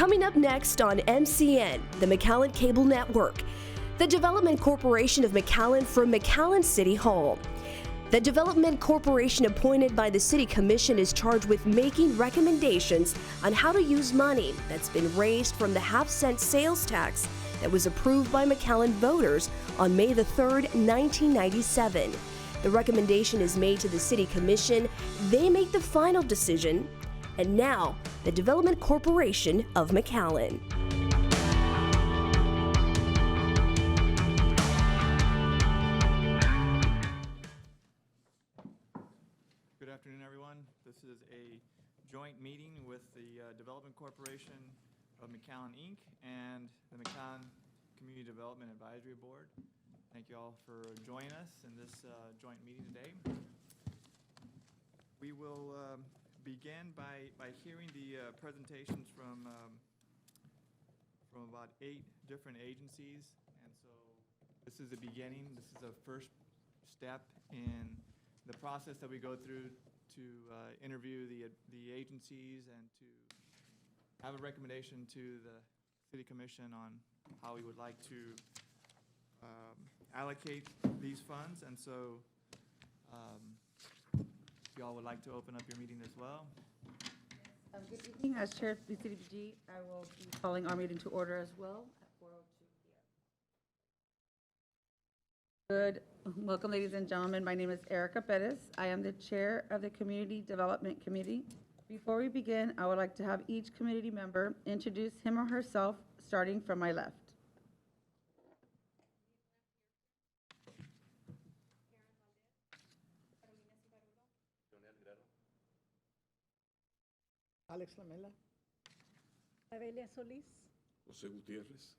Coming up next on MCN, the McAllen Cable Network, the Development Corporation of McAllen from McAllen City Hall. The Development Corporation appointed by the City Commission is charged with making recommendations on how to use money that's been raised from the half-cent sales tax that was approved by McAllen voters on May the 3rd, 1997. The recommendation is made to the City Commission. They make the final decision. And now, the Development Corporation of McAllen. Good afternoon, everyone. This is a joint meeting with the Development Corporation of McAllen, Inc. and the McAllen Community Development Advisory Board. Thank you all for joining us in this joint meeting today. We will begin by hearing the presentations from about 8 different agencies, and so this is the beginning. This is the first step in the process that we go through to interview the agencies and to have a recommendation to the City Commission on how we would like to allocate these funds. And so if you all would like to open up your meeting as well. Good evening. As Chair of the CDBG, I will be calling our meeting to order as well at 4:02 p.m. Welcome, ladies and gentlemen. My name is Erica Perez. I am the Chair of the Community Development Committee. Before we begin, I would like to have each committee member introduce him or herself, starting from my left. Alex Lamela. Abelia Solis. José Gutiérrez.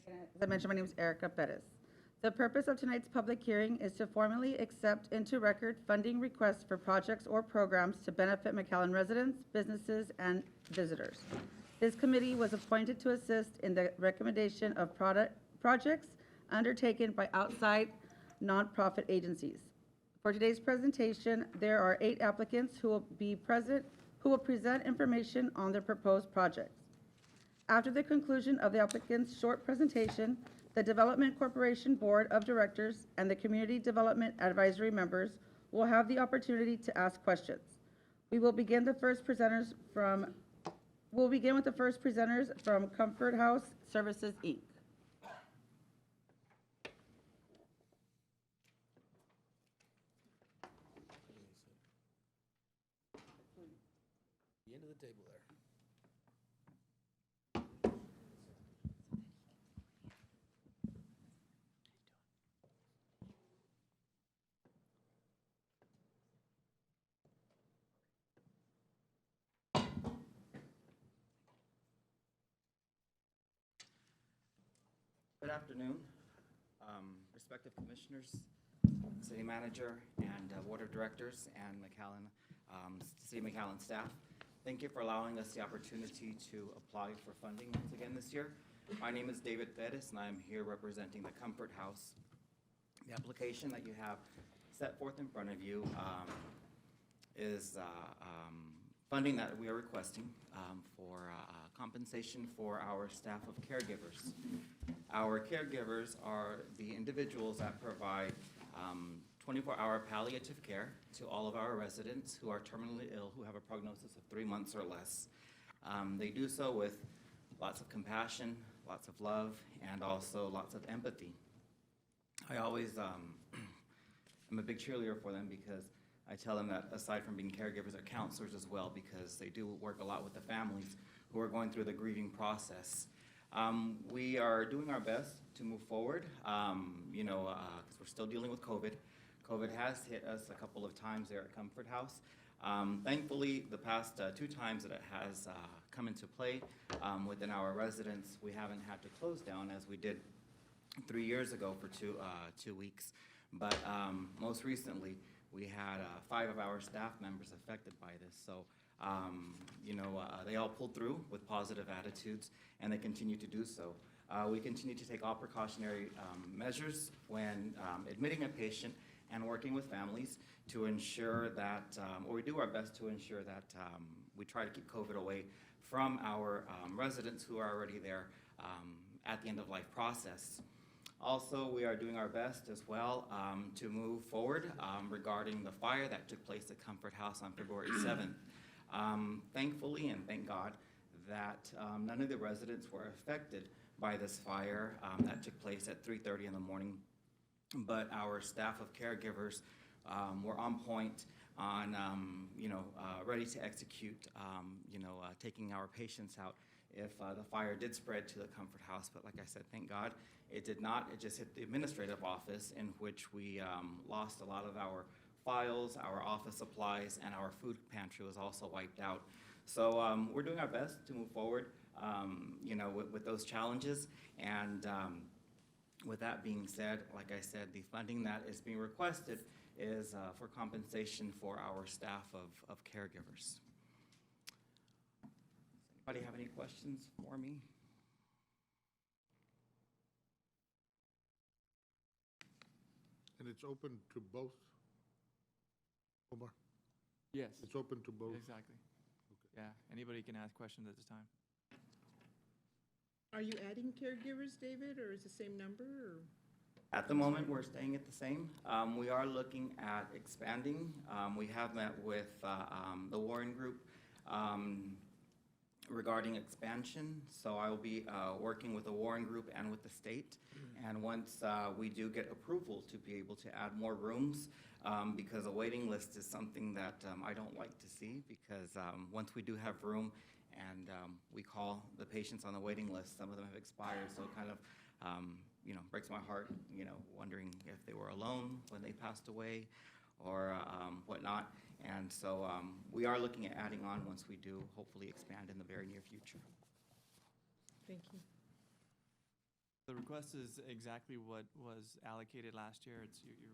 As I mentioned, my name is Erica Perez. The purpose of tonight's public hearing is to formally accept into record funding requests for projects or programs to benefit McAllen residents, businesses, and visitors. This committee was appointed to assist in the recommendation of projects undertaken by outside nonprofit agencies. For today's presentation, there are 8 applicants who will present information on their proposed projects. After the conclusion of the applicant's short presentation, the Development Corporation Board of Directors and the Community Development Advisory members will have the opportunity to ask questions. We will begin with the first presenters from Comfort House Services, Inc. The end of the table there. Good afternoon, respective commissioners, city manager, and board of directors, and McAllen, City McAllen staff. Thank you for allowing us the opportunity to apply for funding once again this year. My name is David Perez, and I'm here representing the Comfort House. The application that you have set forth in front of you is funding that we are requesting for compensation for our staff of caregivers. Our caregivers are the individuals that provide 24-hour palliative care to all of our residents who are terminally ill, who have a prognosis of 3 months or less. They do so with lots of compassion, lots of love, and also lots of empathy. I always am a big cheerleader for them because I tell them that aside from being caregivers, they're counselors as well, because they do work a lot with the families who are going through the grieving process. We are doing our best to move forward, because we're still dealing with COVID. COVID has hit us a couple of times there at Comfort House. Thankfully, the past 2 times that it has come into play within our residents, we haven't had to close down as we did 3 years ago for 2 weeks. But most recently, we had 5 of our staff members affected by this. So, they all pulled through with positive attitudes, and they continue to do so. We continue to take all precautionary measures when admitting a patient and working with families to ensure that, or we do our best to ensure that we try to keep COVID away from our residents who are already there at the end-of-life process. Also, we are doing our best as well to move forward regarding the fire that took place at Comfort House on February 7th. Thankfully, and thank God, that none of the residents were affected by this fire that took place at 3:30 in the morning. But our staff of caregivers were on point, on ready to execute, taking our patients out if the fire did spread to the Comfort House. But like I said, thank God it did not. It just hit the administrative office, in which we lost a lot of our files, our office supplies, and our food pantry was also wiped out. So we're doing our best to move forward, with those challenges. And with that being said, like I said, the funding that is being requested is for compensation for our staff of caregivers. Does anybody have any questions for me? And it's open to both, Omar? Yes, It's open to both? exactly. Yeah, anybody can ask questions at this time. Are you adding caregivers, David, or is the same number, or? At the moment, we're staying at the same. We are looking at expanding. We have met with the Warren Group regarding expansion. So I will be working with the Warren Group and with the state. And once we do get approval to be able to add more rooms, because a waiting list is something that I don't like to see, because once we do have room and we call the patients on the waiting list, some of them have expired. So it kind of breaks my heart, wondering if they were alone when they passed away or whatnot. And so we are looking at adding on once we do hopefully expand in the very near future. Thank you. The request is exactly what was allocated last year. It's you're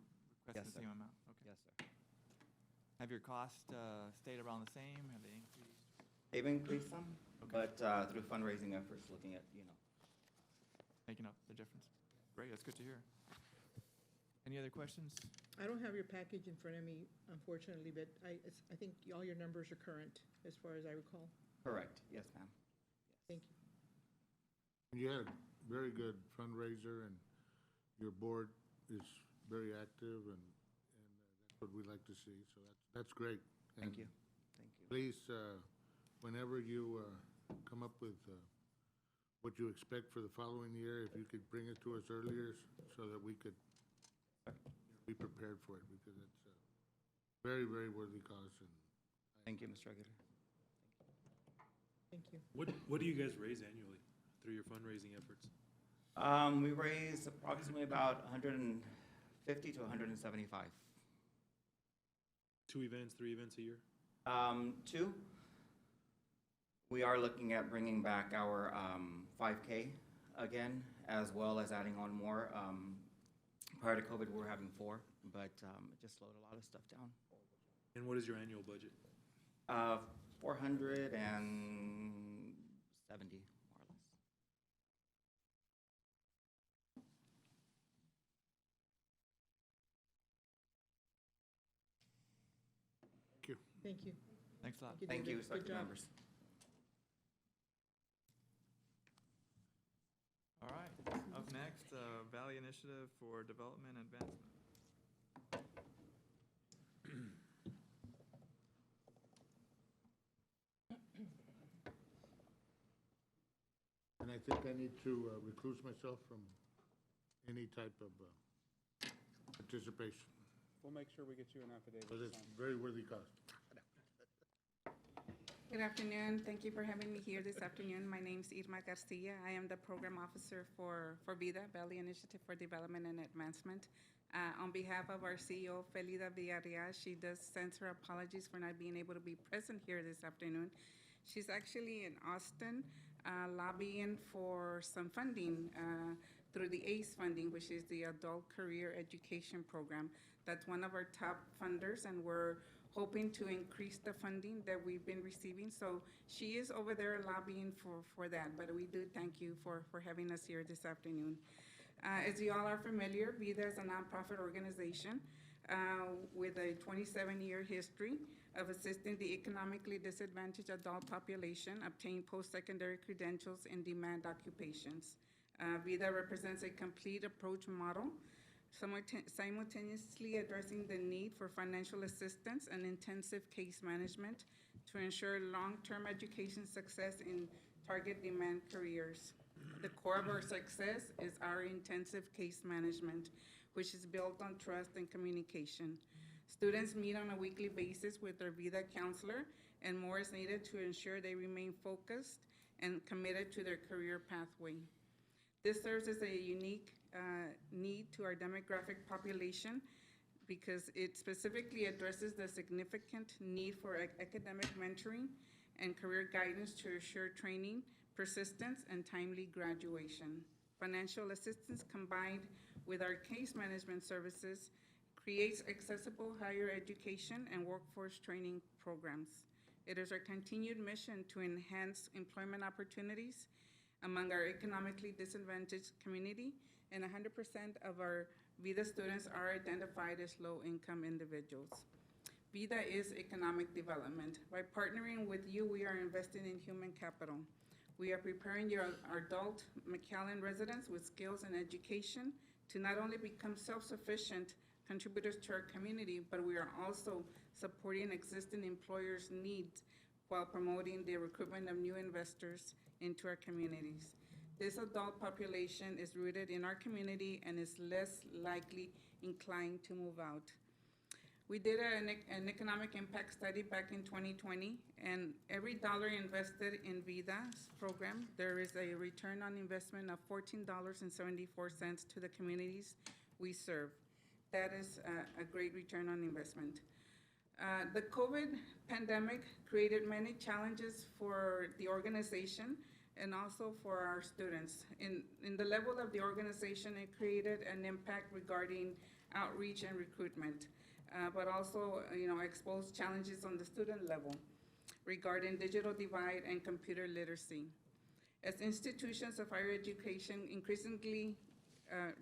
requesting Yes, the sir. same amount. Okay. Yes, sir. Have your costs stayed around the same? Have they increased? They've increased some, Okay. but through fundraising efforts, looking at, Making up the difference. Great, that's good to hear. Any other questions? I don't have your package in front of me, unfortunately, but I think all your numbers are current, as far as I recall. correct. Yes, ma'am. Thank you. You had a very good fundraiser, and your board is very active, and that's what we like to see, so that's great. Thank And you. Thank you. Please, whenever you come up with what you expect for the following year, if you could bring it to us earlier so that we could be prepared for it, because it's a very, very worthy cause. And Thank you, Mr. Aguirre. Thank you. What do you guys raise annually through your fundraising efforts? We raise approximately about 150 to 175. 2 events, 3 events a year? 2. We are looking at bringing back our 5K again, as well as adding on more. Prior to COVID, we were having 4, but it just slowed a lot of stuff down. And what is your annual budget? 470, more or less. thank you. Thank you. Thanks a lot. Thank you, David. Good respected job. members. All right, up next, Valley Initiative for Development and Advancement. And I think I need to recluse myself from any type of participation, We'll make sure we get you an affidavit. because it's very worthy cause. Good afternoon. Thank you for having me here this afternoon. My name's Irma Garcia. I am the program officer for VIDA, Valley Initiative for Development and Advancement. On behalf of our CEO, Felida Villarreal, she does send her apologies for not being able to be present here this afternoon. She's actually in Austin lobbying for some funding through the ACE funding, which is the Adult Career Education Program. That's one of our top funders, and we're hoping to increase the funding that we've been receiving. So she is over there lobbying for that, but we do thank you for having us here this afternoon. As you all are familiar, VIDA is a nonprofit organization with a 27-year history. of assisting the economically disadvantaged adult population obtain post-secondary credentials in demand occupations. VIDA represents a complete approach model, simultaneously addressing the need for financial assistance and intensive case management to ensure long-term education success in target demand careers. The core of our success is our intensive case management, which is built on trust and communication. Students meet on a weekly basis with their VIDA counselor, and more is needed to ensure they remain focused and committed to their career pathway. This serves as a unique need to our demographic population because it specifically addresses the significant need for academic mentoring and career guidance to ensure training, persistence, and timely graduation. Financial assistance combined with our case management services creates accessible higher education and workforce training programs. It is our continued mission to enhance employment opportunities among our economically disadvantaged community, and 100% of our VIDA students are identified as low-income individuals. VIDA is economic development. By partnering with you, we are investing in human capital. We are preparing our adult McAllen residents with skills and education to not only become self-sufficient contributors to our community, but we are also supporting existing employers' needs while promoting the recruitment of new investors into our communities. This adult population is rooted in our community and is less likely inclined to move out. We did an economic impact study back in 2020, and every dollar invested in VIDA's program, there is a return on investment of $14.74 to the communities we serve. That is a great return on investment. The COVID pandemic created many challenges for the organization and also for our students. In the level of the organization, it created an impact regarding outreach and recruitment, but also exposed challenges on the student level regarding digital divide and computer literacy. As institutions of higher education increasingly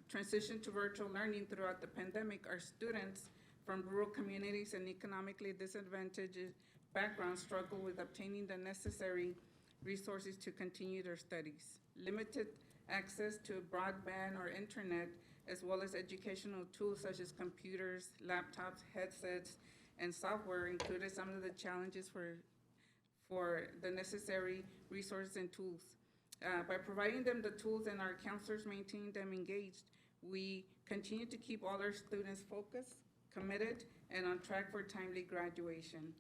transition to virtual learning throughout the pandemic, our students from rural communities and economically disadvantaged backgrounds struggle with obtaining the necessary resources to continue their studies. Limited access to broadband or internet, as well as educational tools such as computers, laptops, headsets, and software included some of the challenges for the necessary resources and tools. By providing them the tools and our counselors maintaining them engaged, we continue to keep all our students focused, committed, and on track for timely graduation.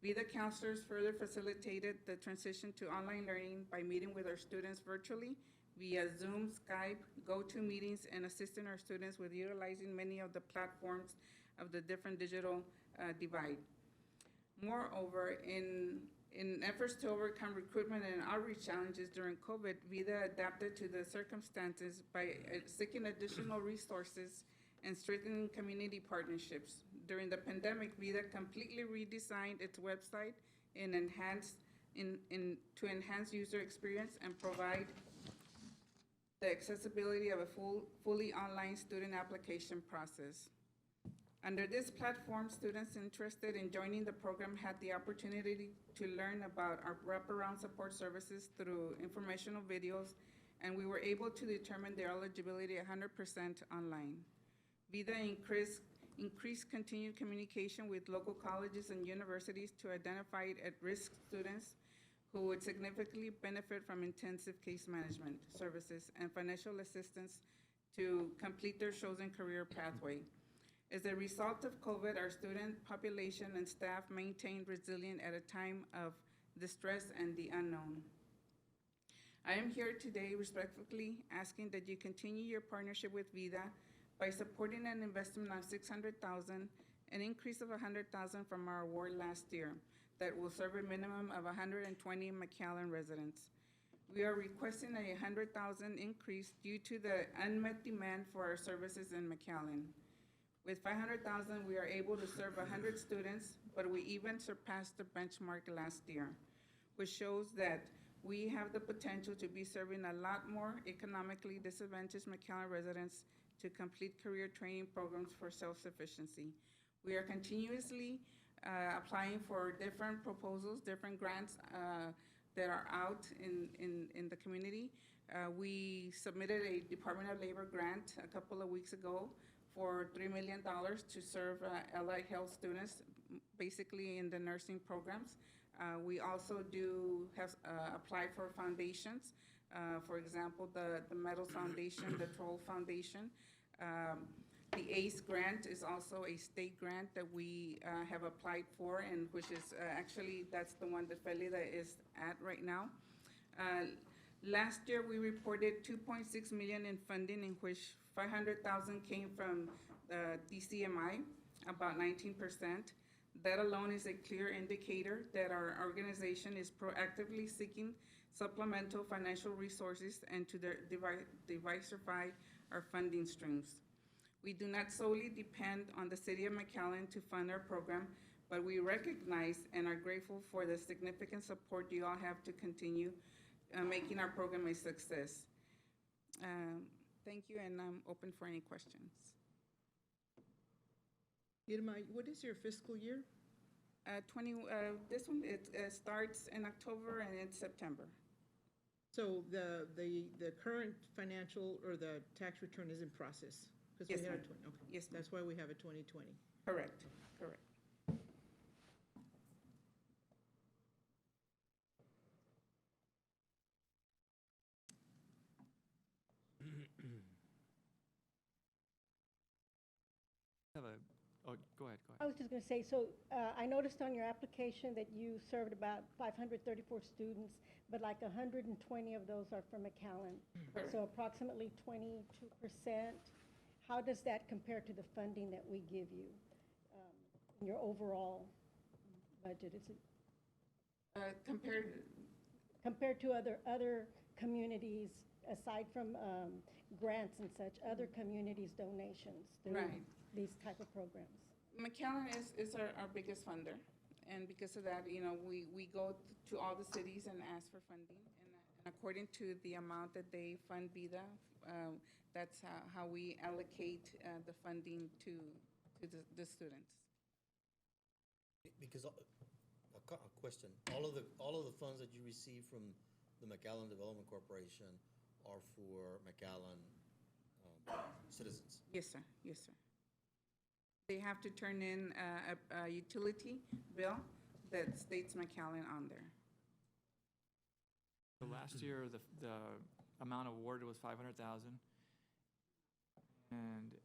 VIDA counselors further facilitated the transition to online learning by meeting with our students virtually via Zoom, Skype, GoToMeetings, and assisting our students with utilizing many of the platforms of the different digital divide. Moreover, in efforts to overcome recruitment and outreach challenges during COVID, VIDA adapted to the circumstances by seeking additional resources and strengthening community partnerships. During the pandemic, VIDA completely redesigned its website and to enhance user experience and provide the accessibility of a fully online student application process. Under this platform, students interested in joining the program had the opportunity to learn about our wraparound support services through informational videos, and we were able to determine their eligibility 100% online. VIDA increased continued communication with local colleges and universities to identify at-risk students who would significantly benefit from intensive case management services and financial assistance to complete their chosen career pathway. As a result of COVID, our student population and staff maintained resilient at a time of distress and the unknown. I am here today respectfully asking that you continue your partnership with VIDA by supporting an investment of $600,000, an increase of $100,000 from our award last year that will serve a minimum of 120 McAllen residents. We are requesting a $100,000 increase due to the unmet demand for our services in McAllen. With $500,000, we are able to serve 100 students, but we even surpassed the benchmark last year, which shows that we have the potential to be serving a lot more economically disadvantaged McAllen residents to complete career training programs for self-sufficiency. We are continuously applying for different proposals, different grants that are out in the community. We submitted a Department of Labor grant a couple of weeks ago for $3 million to serve allied health students, basically in the nursing programs. We also do have applied for foundations. For example, the Metals Foundation, the Troll Foundation. The ACE grant is also a state grant that we have applied for, and which is actually, that's the one that Felida is at right now. Last year, we reported 2.6 million in funding, in which 500,000 came from DCMI, about 19%. That alone is a clear indicator that our organization is proactively seeking supplemental financial resources and to diversify our funding streams. We do not solely depend on the City of McAllen to fund our program, but we recognize and are grateful for the significant support you all have to continue making our program a success. Thank you, and I'm open for any questions. Irma, what is your fiscal year? This one, it starts in October and it's September. So the current financial or the tax return is in process? 'Cause Yes, we had a ma'am. Okay. Yes, ma'am. That's why we have a 2020. Correct, correct. Oh, go ahead. I was just going to say, so I noticed on your application that you served about 534 students, but like 120 of those are from McAllen. So approximately 22%. How does that compare to the funding that we give you in your overall budget? Is it compared to other communities, aside from grants and such, other communities' donations through Right. these type of programs? McAllen is our biggest funder, and because of that, you know, we go to all the cities and ask for funding, and according to the amount that they fund VIDA, that's how we allocate the funding to the students. Because, a question, all of the funds that you receive from the McAllen Development Corporation are for McAllen citizens? Yes, sir, yes, sir. They have to turn in a utility bill that states McAllen on there. So last year, the amount awarded was 500,000. And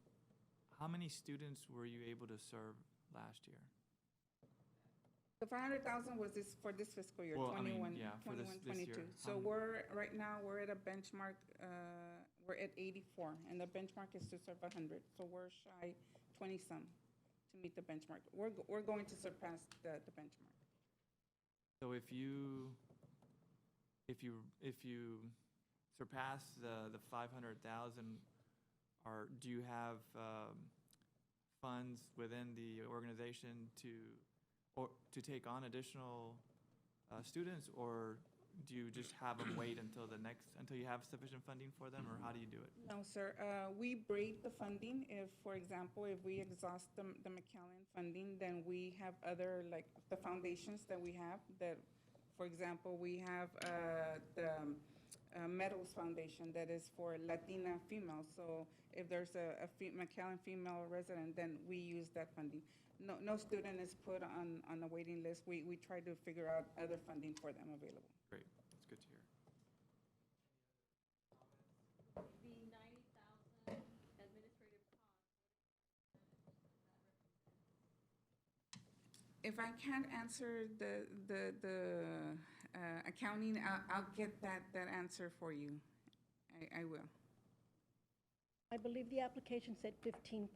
how many students were you able to serve last year? The 500,000 was for this fiscal year, Well, I mean, 21, yeah, for 21, this year. 22. So right now, we're at a benchmark, we're at 84, and the benchmark is to serve 100. So we're shy 20-some to meet the benchmark. We're going to surpass the benchmark. So if you surpass the 500,000, do you have funds within the organization to take on additional students, or do you just have them wait until you have sufficient funding for them, or how do you do it? No, sir. We break the funding. If, for example, if we exhaust the McAllen funding, then we have other, like the foundations that we have that, for example, we have the Metals Foundation that is for Latina females. So if there's a McAllen female resident, then we use that funding. No student is put on a waiting list. We try to figure out other funding for them available. Great, that's good to hear. The 90,000 administrative costs. If I can't answer the accounting, I'll get that answer for you. I will. I believe the application said 15%.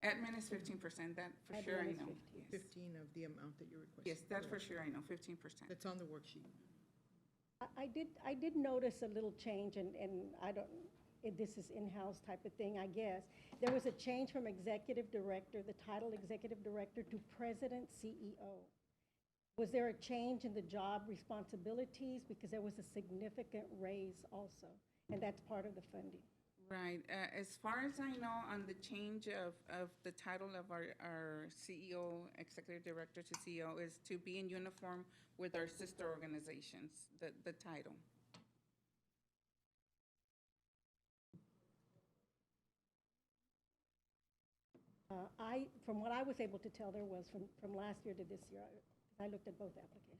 Admin is 15%, that for sure I Admin is know. 15. Yes. 15 of the amount that you requested. Yes, that for sure I know, 15%. That's on the worksheet. I did notice a little change, and I don't, this is in-house type of thing, I guess. There was a change from executive director, the title executive director, to president CEO. Was there a change in the job responsibilities? Because there was a significant raise also, and that's part of the funding. Right. As far as I know, on the change of the title of our CEO, Executive Director to CEO, is to be in uniform with our sister organizations, the title. From what I was able to tell, there was from last year to this year. I looked at both applications.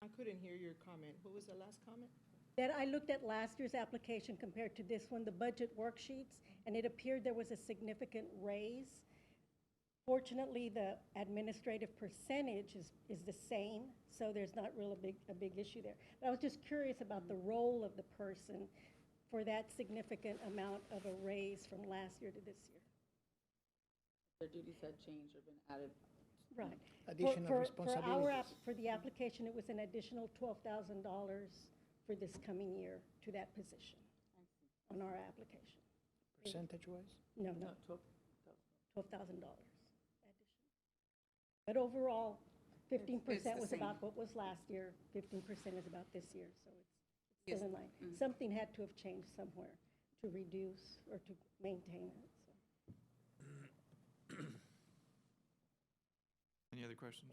I couldn't hear your comment. What was the last comment? That I looked at last year's application compared to this one, the budget worksheets, and it appeared there was a significant raise. Fortunately, the administrative percentage is the same, so there's not really a big issue there. But I was just curious about the role of the person for that significant amount of a raise from last year to this year. Their duties had changed or been added. Right. Additional responsibilities. For the application, it was an additional $12,000 for this coming year to that position on our application. Percentage-wise? No, No, no, $12,000 additional. But overall, 15% It's the was same. about what was last year, 15% is about this year, so it's Yes. still in line. Mm. Something had to have changed somewhere to reduce or to maintain it, so. Any other questions?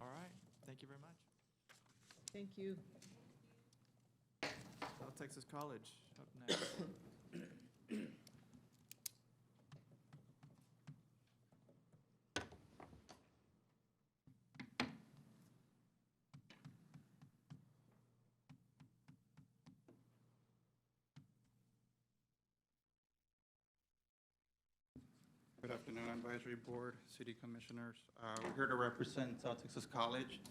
All right, thank you very much. Thank you. South Texas College up next. Good afternoon, Advisory Board, City Commissioners. We're here to represent South Texas College.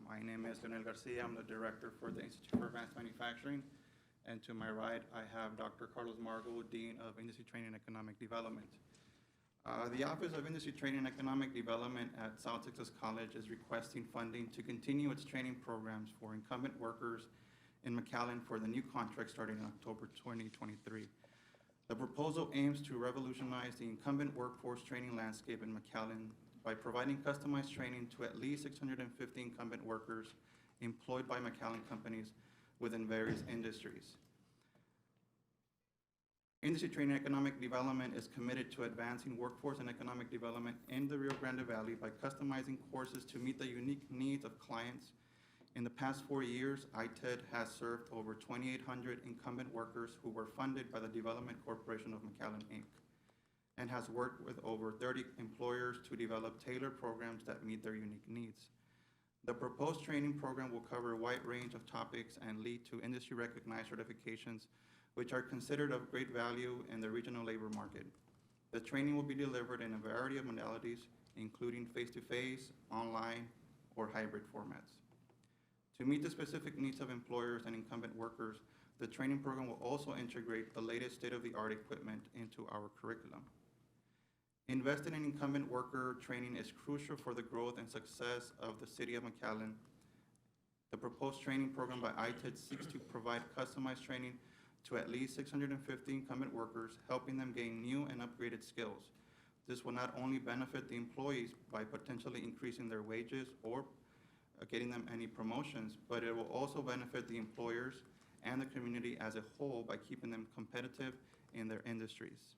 My name is Leonel Garcia. I'm the Director for the Institute for Advanced Manufacturing. And to my right, I have Dr. Carlos Margo, Dean of Industry Training and Economic Development. The Office of Industry Training and Economic Development at South Texas College is requesting funding to continue its training programs for incumbent workers in McAllen for the new contract starting in October 2023. The proposal aims to revolutionize the incumbent workforce training landscape in McAllen by providing customized training to at least 650 incumbent workers employed by McAllen companies within various industries. Industry Training and Economic Development is committed to advancing workforce and economic development in the Rio Grande Valley by customizing courses to meet the unique needs of clients. In the past 4 years, ITED has served over 2,800 incumbent workers who were funded by the Development Corporation of McAllen, Inc., and has worked with over 30 employers to develop tailored programs that meet their unique needs. The proposed training program will cover a wide range of topics and lead to industry-recognized certifications, which are considered of great value in the regional labor market. The training will be delivered in a variety of modalities, including face-to-face, online, or hybrid formats. To meet the specific needs of employers and incumbent workers, the training program will also integrate the latest state-of-the-art equipment into our curriculum. Investing in incumbent worker training is crucial for the growth and success of the city of McAllen. The proposed training program by ITED seeks to provide customized training to at least 650 incumbent workers, helping them gain new and upgraded skills. This will not only benefit the employees by potentially increasing their wages or getting them any promotions, but it will also benefit the employers and the community as a whole by keeping them competitive in their industries.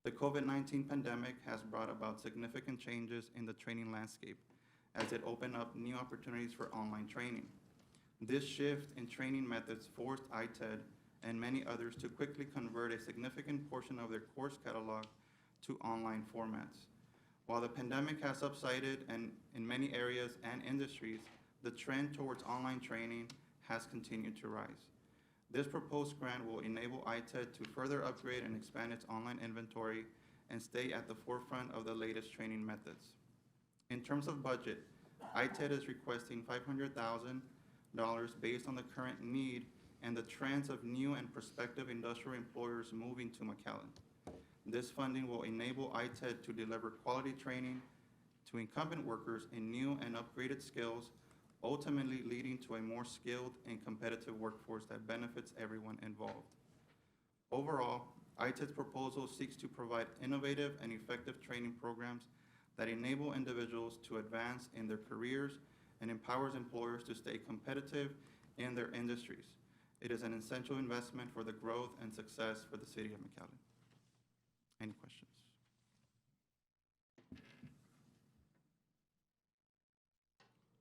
The COVID-19 pandemic has brought about significant changes in the training landscape as it opened up new opportunities for online training. This shift in training methods forced ITED and many others to quickly convert a significant portion of their course catalog to online formats. While the pandemic has subsided and in many areas and industries, the trend towards online training has continued to rise. This proposed grant will enable ITED to further upgrade and expand its online inventory and stay at the forefront of the latest training methods. In terms of budget, ITED is requesting $500,000 based on the current need and the trends of new and prospective industrial employers moving to McAllen. This funding will enable ITED to deliver quality training to incumbent workers in new and upgraded skills, ultimately leading to a more skilled and competitive workforce that benefits everyone involved. Overall, ITED's proposal seeks to provide innovative and effective training programs that enable individuals to advance in their careers and empowers employers to stay competitive in their industries. It is an essential investment for the growth and success for the city of McAllen. Any questions?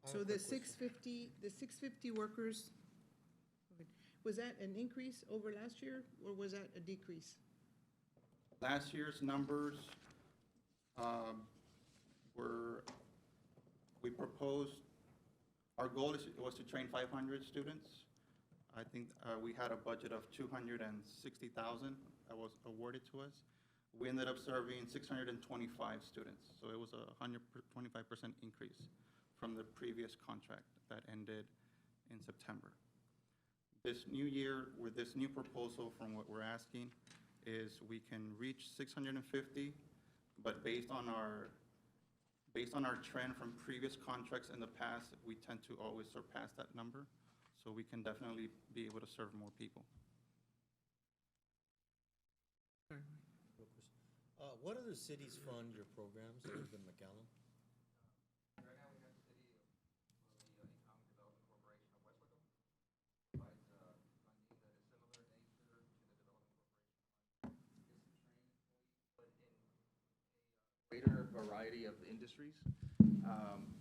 I So have a the quick question. 650 workers, was that an increase over last year, or was that a decrease? Last year's numbers were, we proposed, our goal was to train 500 students. I think we had a budget of 260,000 that was awarded to us. We ended up serving 625 students, so it was a 125% increase from the previous contract that ended in September. This new year, with this new proposal from what we're asking, is we can reach 650, but based on our trend from previous contracts in the past, we tend to always surpass that number. So we can definitely be able to serve more people. Real question. What other cities fund your programs other than McAllen? Right now, we have the city of, the Economic Development Corporation of West Waco provides funding that is similar in nature to the Development Corporation fund. It's to train employees, but in a greater variety of industries,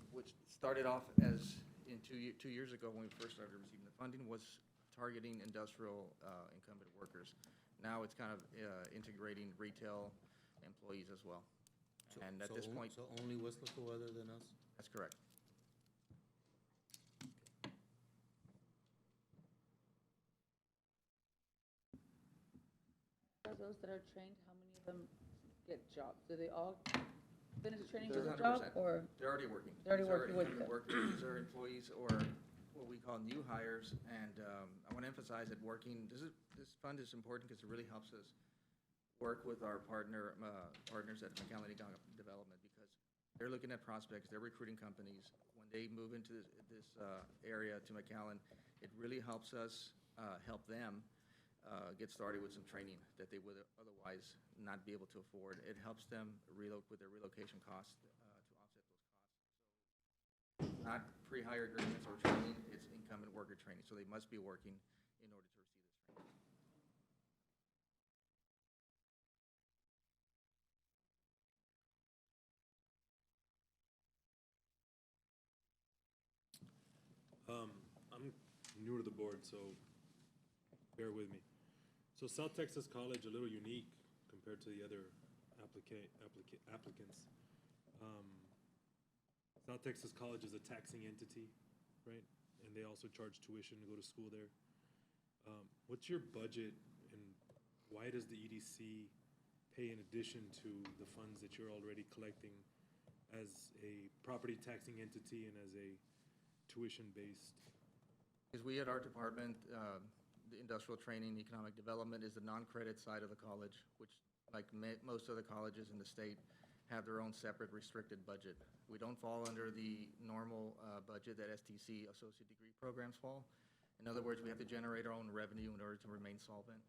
which started off as in 2 years ago when we first started receiving the funding was targeting industrial incumbent workers. Now it's kind of integrating retail employees as well. And at this point, So only West Waco other than us? that's correct. Of those that are trained, how many of them get jobs? Do they all finish training They're with a job, 100%. or? They're already working. They're already These are working with incumbent them. workers. These are employees or what we call new hires. And I want to emphasize that this fund is important because it really helps us work with our partners at McAllen Economic Development, because they're looking at prospects, they're recruiting companies. When they move into this area to McAllen, it really helps us help them get started with some training that they would otherwise not be able to afford. It helps them with their relocation costs to offset those costs. So not pre-hire agreements or training, it's incumbent worker training. So they must be working in order to receive this training. I'm new to the board, so bear with me. So South Texas College, a little unique compared to the other applicants. South Texas College is a taxing entity, right? And they also charge tuition to go to school there. What's your budget, and why does the EDC pay in addition to the funds that you're already collecting as a property taxing entity and as a tuition-based? Because we at our department, the industrial training, economic development is the non-credit side of the college, which like most other colleges in the state have their own separate restricted budget. We don't fall under the normal budget that STC associate degree programs fall. In other words, we have to generate our own revenue in order to remain solvent.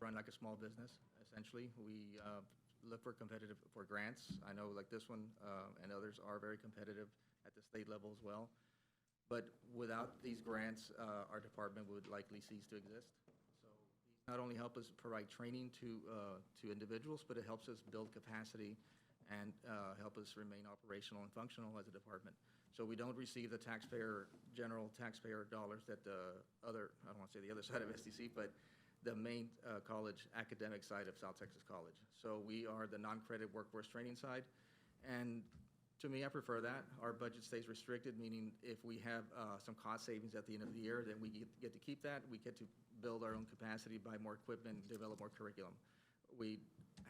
Run like a small business, essentially. We look for grants. I know like this one and others are very competitive at the state level as well. But without these grants, our department would likely cease to exist. So these not only help us provide training to individuals, but it helps us build capacity and help us remain operational and functional as a department. So we don't receive the general taxpayer dollars that the other, I don't want to say the other side of STC, but the main college academic side of South Texas College. So we are the non-credit workforce training side. And to me, I prefer that. Our budget stays restricted, meaning if we have some cost savings at the end of the year, then we get to keep that. We get to build our own capacity, buy more equipment, develop more curriculum. We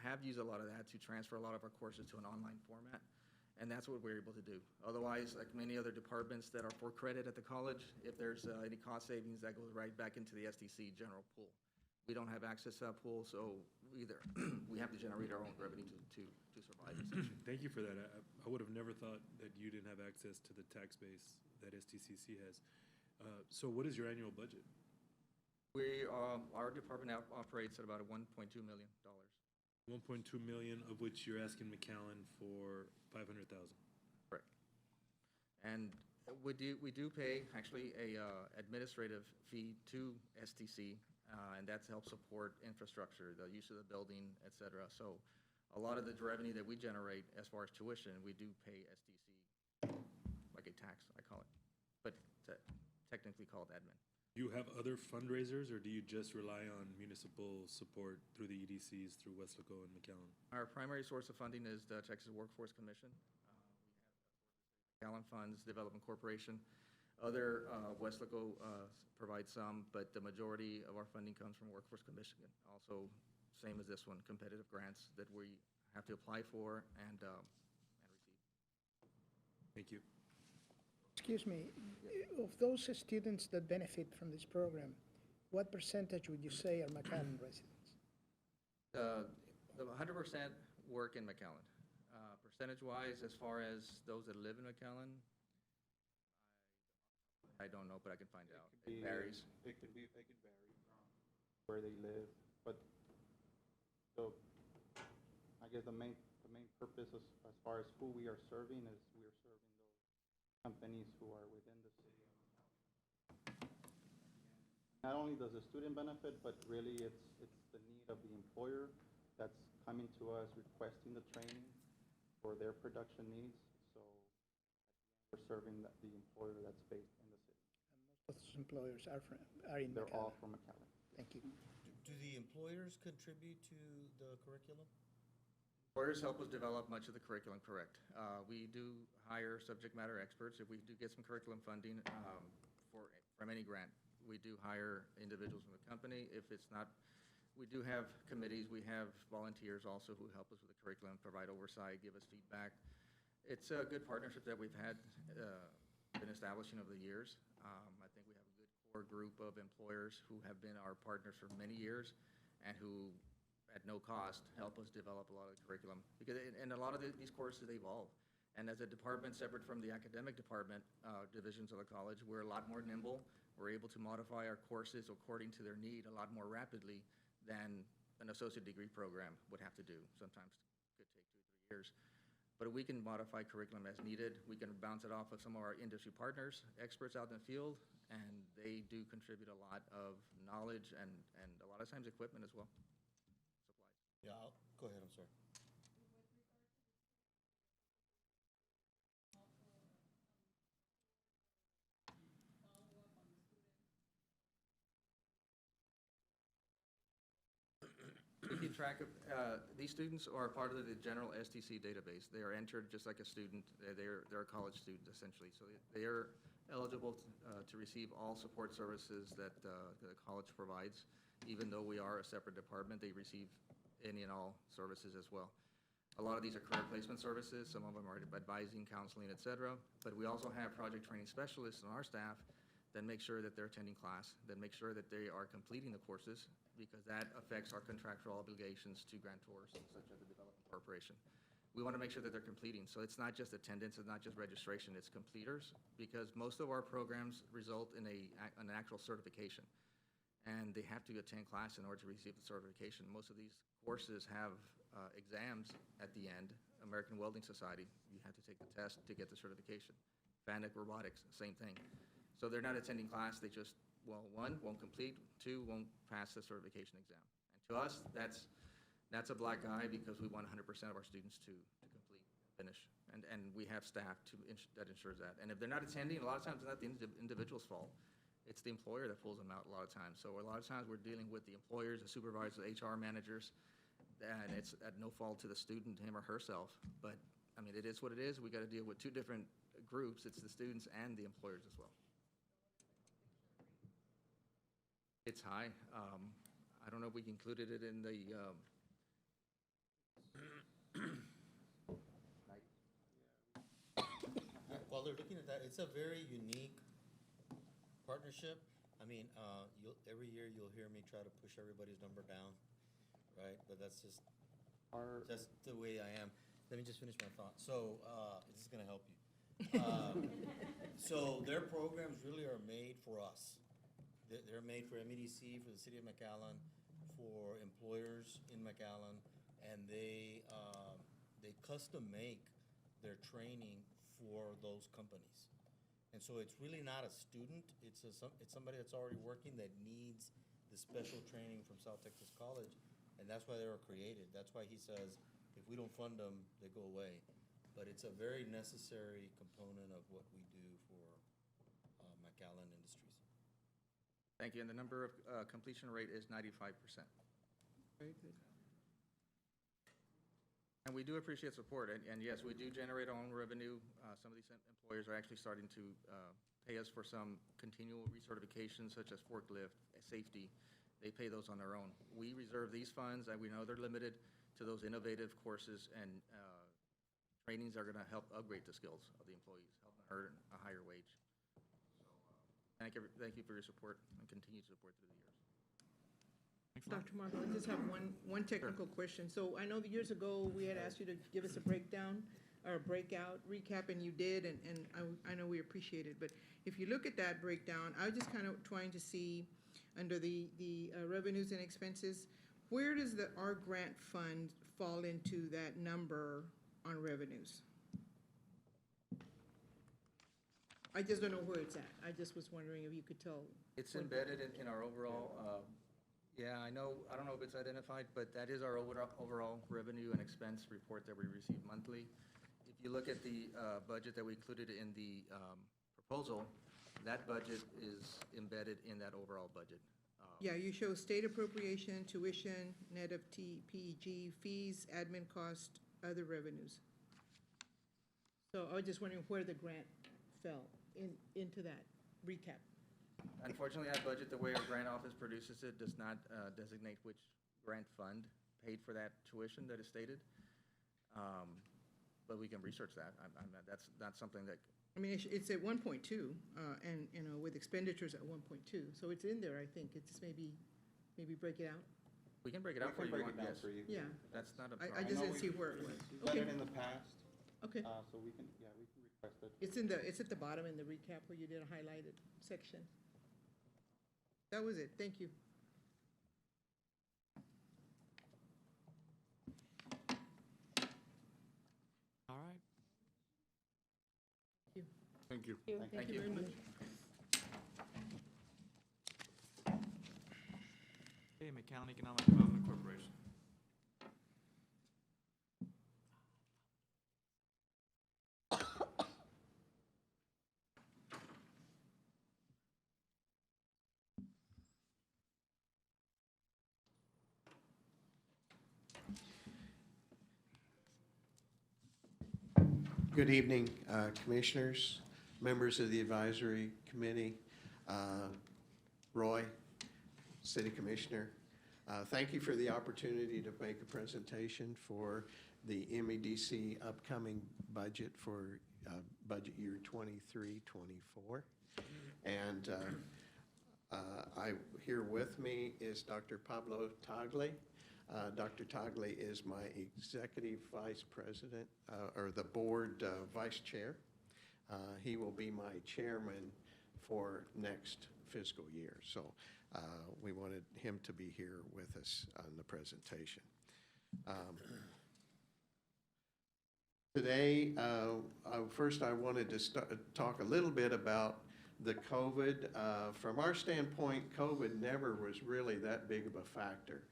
have used a lot of that to transfer a lot of our courses to an online format, and that's what we're able to do. Otherwise, like many other departments that are for credit at the college, if there's any cost savings, that goes right back into the STC general pool. We don't have access to that pool, so either we have to generate our own revenue to survive. Thank you for that. I would have never thought that you didn't have access to the tax base that STCC has. So what is your annual budget? Our department operates at about $1.2 million. 1.2 million, of which you're asking McAllen for 500,000. Correct. And We do pay actually a administrative fee to STC, and that's to help support infrastructure, the use of the building, et cetera. So a lot of the revenue that we generate as far as tuition, we do pay STC like a tax, I call it, but technically called admin. Do you have other fundraisers, or do you just rely on municipal support through the EDCs, through Westlaco and McAllen? Our primary source of funding is the Texas Workforce Commission. We have McAllen Funds, Development Corporation. Other, Westlaco provides some, but the majority of our funding comes from Workforce Commission. Also, same as this one, competitive grants that we have to apply for and receive. Thank you. Excuse me, of those students that benefit from this program, what percentage would you say are McAllen residents? The 100% work in McAllen. Percentage-wise, as far as those that live in McAllen, I don't know, but I can find out. It varies. It could vary from where they live, but so I guess the main purpose as far as who we are serving is we are serving those companies who are within the city of McAllen. Not only does the student benefit, but really it's the need of the employer that's coming to us requesting the training for their production needs. So we're serving the employer that's based in the city. Most of those employers are in They're McAllen. all from McAllen. Thank you. Do the employers contribute to the curriculum? Employers help us develop much of the curriculum, correct. We do hire subject matter experts. If we do get some curriculum funding from any grant, we do hire individuals from the company. If it's not, we do have committees. We have volunteers also who help us with the curriculum, provide oversight, give us feedback. It's a good partnership that we've had, been establishing over the years. I think we have a good core group of employers who have been our partners for many years and who, at no cost, help us develop a lot of the curriculum. Because, and a lot of these courses evolve. And as a department separate from the academic department, divisions of the college, we're a lot more nimble. We're able to modify our courses according to their need a lot more rapidly than an associate degree program would have to do. Sometimes it could take 2 or 3 years. But we can modify curriculum as needed. We can bounce it off of some of our industry partners, experts out in the field, and they do contribute a lot of knowledge and a lot of times equipment as well. Yeah, go ahead, I'm sorry. We keep track of, these students are part of the general STC database. They are entered just like a student. They're a college student essentially. So they are eligible to receive all support services that the college provides. Even though we are a separate department, they receive any and all services as well. A lot of these are career placement services. Some of them are advising, counseling, et cetera. But we also have project training specialists on our staff that make sure that they're attending class, that make sure that they are completing the courses, because that affects our contractual obligations to grantors, such as the Development Corporation. We want to make sure that they're completing. So it's not just attendance, it's not just registration, it's completers, because most of our programs result in an actual certification. And they have to attend class in order to receive the certification. Most of these courses have exams at the end. American Welding Society, you have to take the test to get the certification. FANUC Robotics, same thing. So they're not attending class, they just, well, 1, won't complete, 2, won't pass the certification exam. And to us, that's a black eye because we want 100% of our students to complete, finish. And we have staff that ensures that. And if they're not attending, a lot of times it's not the individual's fault. It's the employer that pulls them out a lot of times. So a lot of times we're dealing with the employers, the supervisors, the HR managers, and it's at no fault to the student, him or herself. But, I mean, it is what it is. We got to deal with 2 different groups. It's the students and the employers as well. It's high. I don't know if we included it in the, While they're looking at that, it's a very unique partnership. I mean, every year you'll hear me try to push everybody's number down, right? But that's just the way I am. Let me just finish my thought. So, this is gonna help you. So their programs really are made for us. They're made for MEDC, for the city of McAllen, for employers in McAllen, and they custom make their training for those companies. And so it's really not a student, it's somebody that's already working that needs the special training from South Texas College, and that's why they were created. That's why he says, if we don't fund them, they go away. But it's a very necessary component of what we do for McAllen Industries. Thank you, and the number of completion rate is 95%. Very good. And we do appreciate support, and yes, we do generate our own revenue. Some of these employers are actually starting to pay us for some continual recertifications, such as forklift, safety. They pay those on their own. We reserve these funds, and we know they're limited to those innovative courses and trainings are going to help upgrade the skills of the employees, help them earn a higher wage. So thank you for your support and continued support through the years. Dr. Marco, I just have one technical question. So I know that years ago, we had asked you to give us a breakdown or a breakout recap, and you did, and I know we appreciate it. But if you look at that breakdown, I was just kind of trying to see under the revenues and expenses, where does our grant fund fall into that number on revenues? I just don't know where it's at. I just was wondering if you could tell. It's embedded in our overall, I don't know if it's identified, but that is our overall revenue and expense report that we receive monthly. If you look at the budget that we included in the proposal, that budget is embedded in that overall budget. Yeah, you show state appropriation, tuition, net of PEG, fees, admin cost, other revenues. So I was just wondering where the grant fell into that recap. Unfortunately, that budget, the way our grant office produces it, does not designate which grant fund paid for that tuition that is stated. But we can research that. That's not something that. I mean, it's at 1.2, and, with expenditures at 1.2. So it's in there, I think. It's maybe break it out. We can break it out for you. We can break it down Yes. for you. Yeah. That's not a I problem. just didn't see where it was. We've done it in the past. Okay. So we can request it. It's at the bottom in the recap where you did a highlighted section. That was it. Thank you. All right. Thank you. Thank you very much. Okay, McAllen Economic Development Corporation. Good evening, Commissioners, members of the Advisory Committee, Roy, City Commissioner. Thank you for the opportunity to make a presentation for the MEDC upcoming budget for budget year 23-24. And here with me is Dr. Pablo Tagle. Dr. Tagle is my Executive Vice President, or the Board Vice Chair. He will be my chairman for next fiscal year. So we wanted him to be here with us on the presentation. Today, first I wanted to talk a little bit about the COVID. From our standpoint, COVID never was really that big of a factor.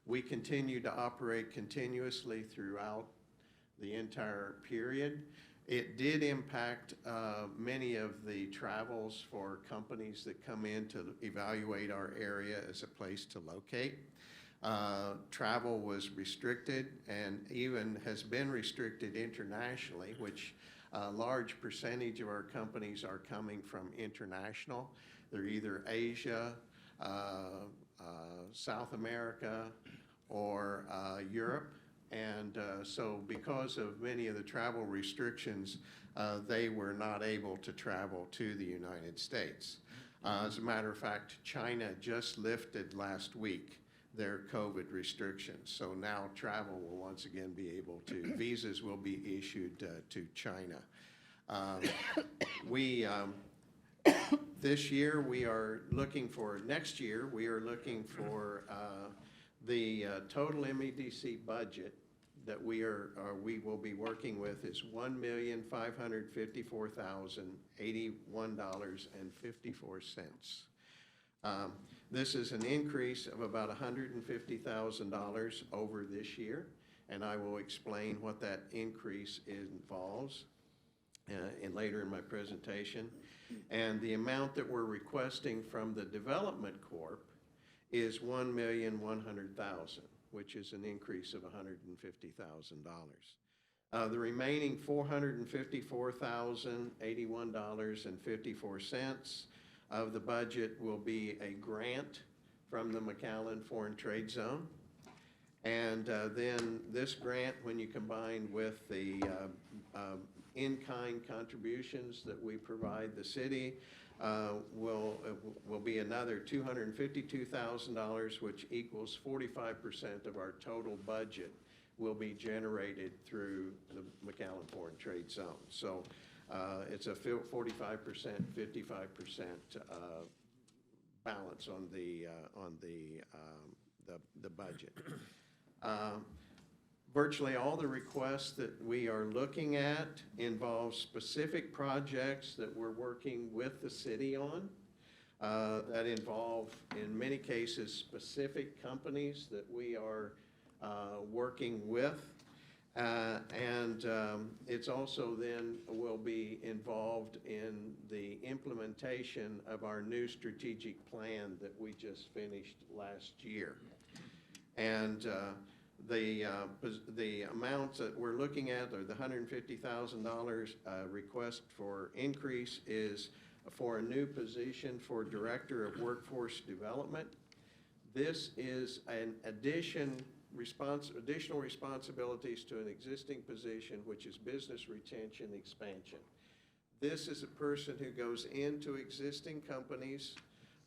We continue to operate continuously throughout the entire period. It did impact many of the travels for companies that come in to evaluate our area as a place to locate. Travel was restricted and even has been restricted internationally, which a large percentage of our companies are coming from international. They're either Asia, South America, or Europe. And so because of many of the travel restrictions, they were not able to travel to the United States. As a matter of fact, China just lifted last week their COVID restrictions. So now travel will once again be able to, visas will be issued to China. This year we are looking for, next year we are looking for the total MEDC budget that we will be working with is $1,554,081.54. This is an increase of about $150,000 over this year, and I will explain what that increase involves later in my presentation. And the amount that we're requesting from the Development Corp is $1,100,000, which is an increase of $150,000. The remaining $454,081.54 of the budget will be a grant from the McAllen Foreign Trade Zone. And then this grant, when you combine with the in-kind contributions that we provide the city, will be another $252,000, which equals 45% of our total budget will be generated through the McAllen Foreign Trade Zone. So it's a 45%, 55% balance on the budget. Virtually all the requests that we are looking at involve specific projects that we're working with the city on, that involve, in many cases, specific companies that we are working with. It's also then will be involved in the implementation of our new strategic plan that we just finished last year. And the amounts that we're looking at, or the $150,000 request for increase, is for a new position for Director of Workforce Development. This is an additional responsibilities to an existing position, which is business retention expansion. This is a person who goes into existing companies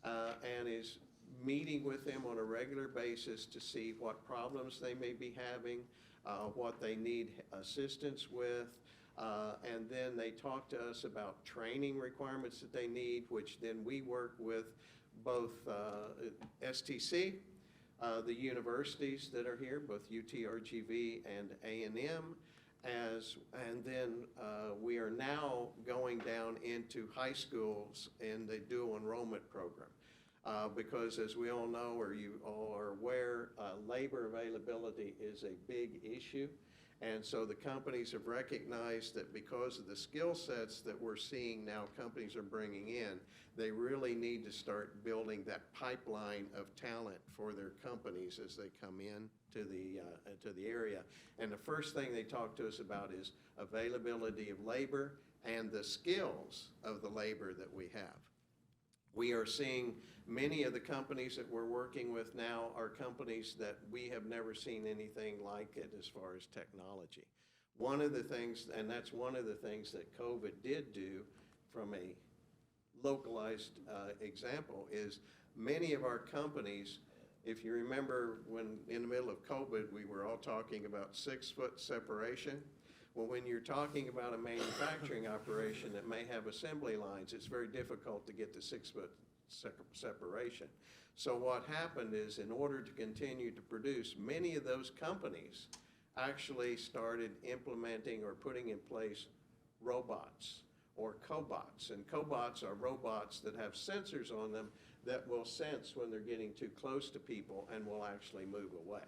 and is meeting with them on a regular basis to see what problems they may be having, what they need assistance with, and then they talk to us about training requirements that they need, which then we work with both STC, the universities that are here, both UTRGV and A&M, and then we are now going down into high schools in the dual enrollment program. Because as we all know, or you all are aware, labor availability is a big issue. And so the companies have recognized that because of the skill sets that we're seeing now companies are bringing in, they really need to start building that pipeline of talent for their companies as they come in to the area. And the first thing they talk to us about is availability of labor and the skills of the labor that we have. We are seeing many of the companies that we're working with now are companies that we have never seen anything like it as far as technology. One of the things, and that's one of the things that COVID did do from a localized example, is many of our companies, if you remember when in the middle of COVID, we were all talking about 6-foot separation. Well, when you're talking about a manufacturing operation that may have assembly lines, it's very difficult to get the 6-foot separation. So what happened is, in order to continue to produce, many of those companies actually started implementing or putting in place robots or cobots. And cobots are robots that have sensors on them that will sense when they're getting too close to people and will actually move away.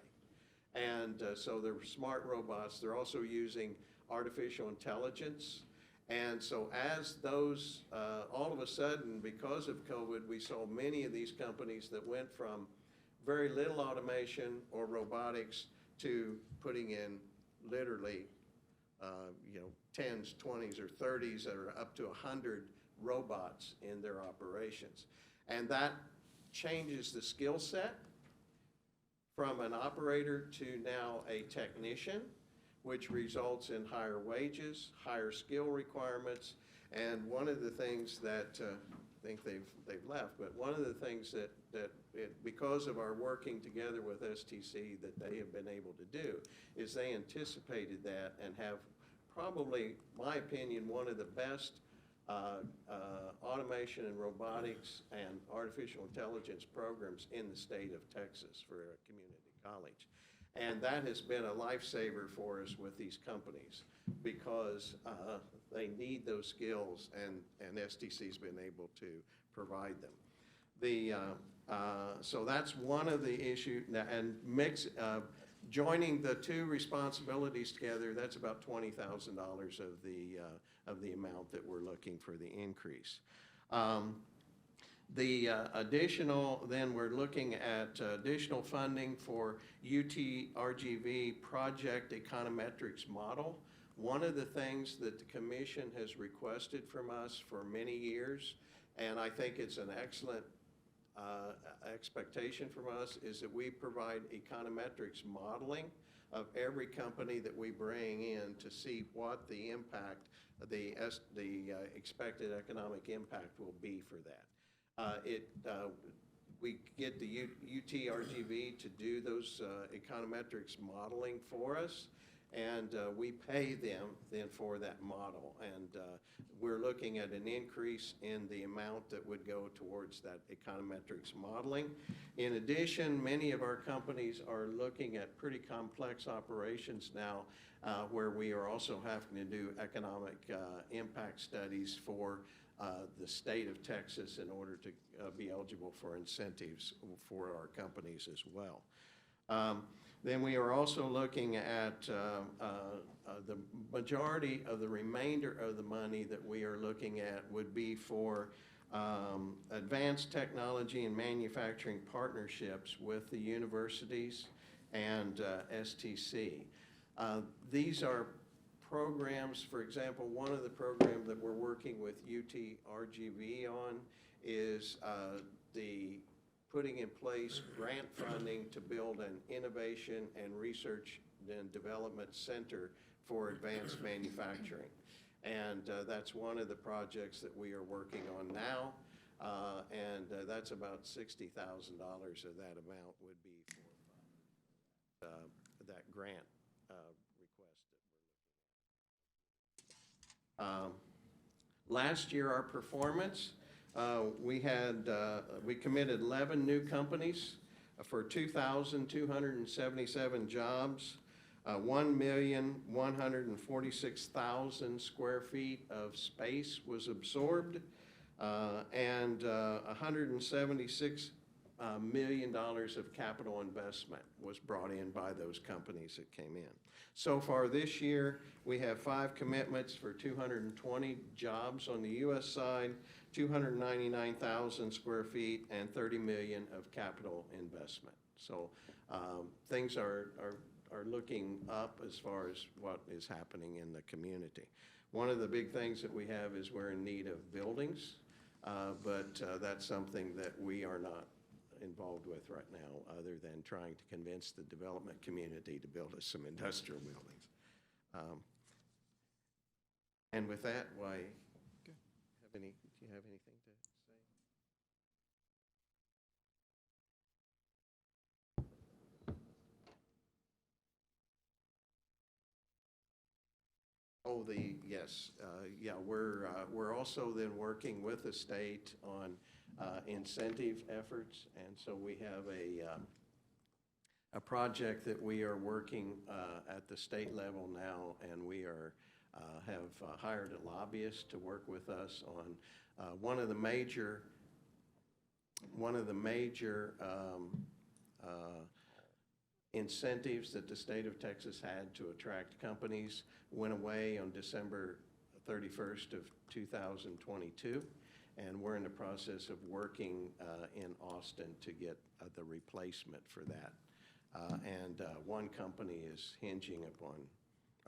And so they're smart robots. They're also using artificial intelligence. And so as those, all of a sudden, because of COVID, we saw many of these companies that went from very little automation or robotics to putting in literally, 10s, 20s, or 30s, or up to 100 robots in their operations. And that changes the skill set from an operator to now a technician, which results in higher wages, higher skill requirements. And one of the things that, I think they've left, but one of the things because of our working together with STC that they have been able to do is they anticipated that and have probably, my opinion, one of the best automation and robotics and artificial intelligence programs in the state of Texas for a community college. And that has been a lifesaver for us with these companies because they need those skills, and STC's been able to provide them. So that's one of the issues, and joining the two responsibilities together, that's about $20,000 of the amount that we're looking for the increase. The additional, then we're looking at additional funding for UT RGV project econometrics model. One of the things that the commission has requested from us for many years, and I think it's an excellent expectation from us, is that we provide econometrics modeling of every company that we bring in to see what the impact, the expected economic impact will be for that. We get the UTRGV to do those econometrics modeling for us, and we pay them then for that model. And we're looking at an increase in the amount that would go towards that econometrics modeling. In addition, many of our companies are looking at pretty complex operations now where we are also having to do economic impact studies for the state of Texas in order to be eligible for incentives for our companies as well. Then we are also looking at the majority of the remainder of the money that we are looking at would be for advanced technology and manufacturing partnerships with the universities and STC. These are programs. For example, one of the programs that we're working with UT RGV on is the putting in place grant funding to build an innovation and research and development center for advanced manufacturing. And that's one of the projects that we are working on now. And that's about $60,000 of that amount would be for that grant request that we're looking at. Last year, our performance, we committed 11 new companies for 2,277 jobs. 1,146,000 square feet of space was absorbed, and $176 million of capital investment was brought in by those companies that came in. So far this year, we have 5 commitments for 220 jobs on the U.S. side, 299,000 square feet, and $30 million of capital investment. So things are looking up as far as what is happening in the community. One of the big things that we have is we're in need of buildings, but that's something that we are not involved with right now, other than trying to convince the development community to build us some industrial buildings. And with that, do you have anything to say? Oh, yes, yeah, we're also then working with the state on incentive efforts, and so we have a project that we are working at the state level now, and we have hired a lobbyist to work with us on one of the major incentives that the state of Texas had to attract companies went away on December 31st of 2022, and we're in the process of working in Austin to get the replacement for that. And one company is hinging upon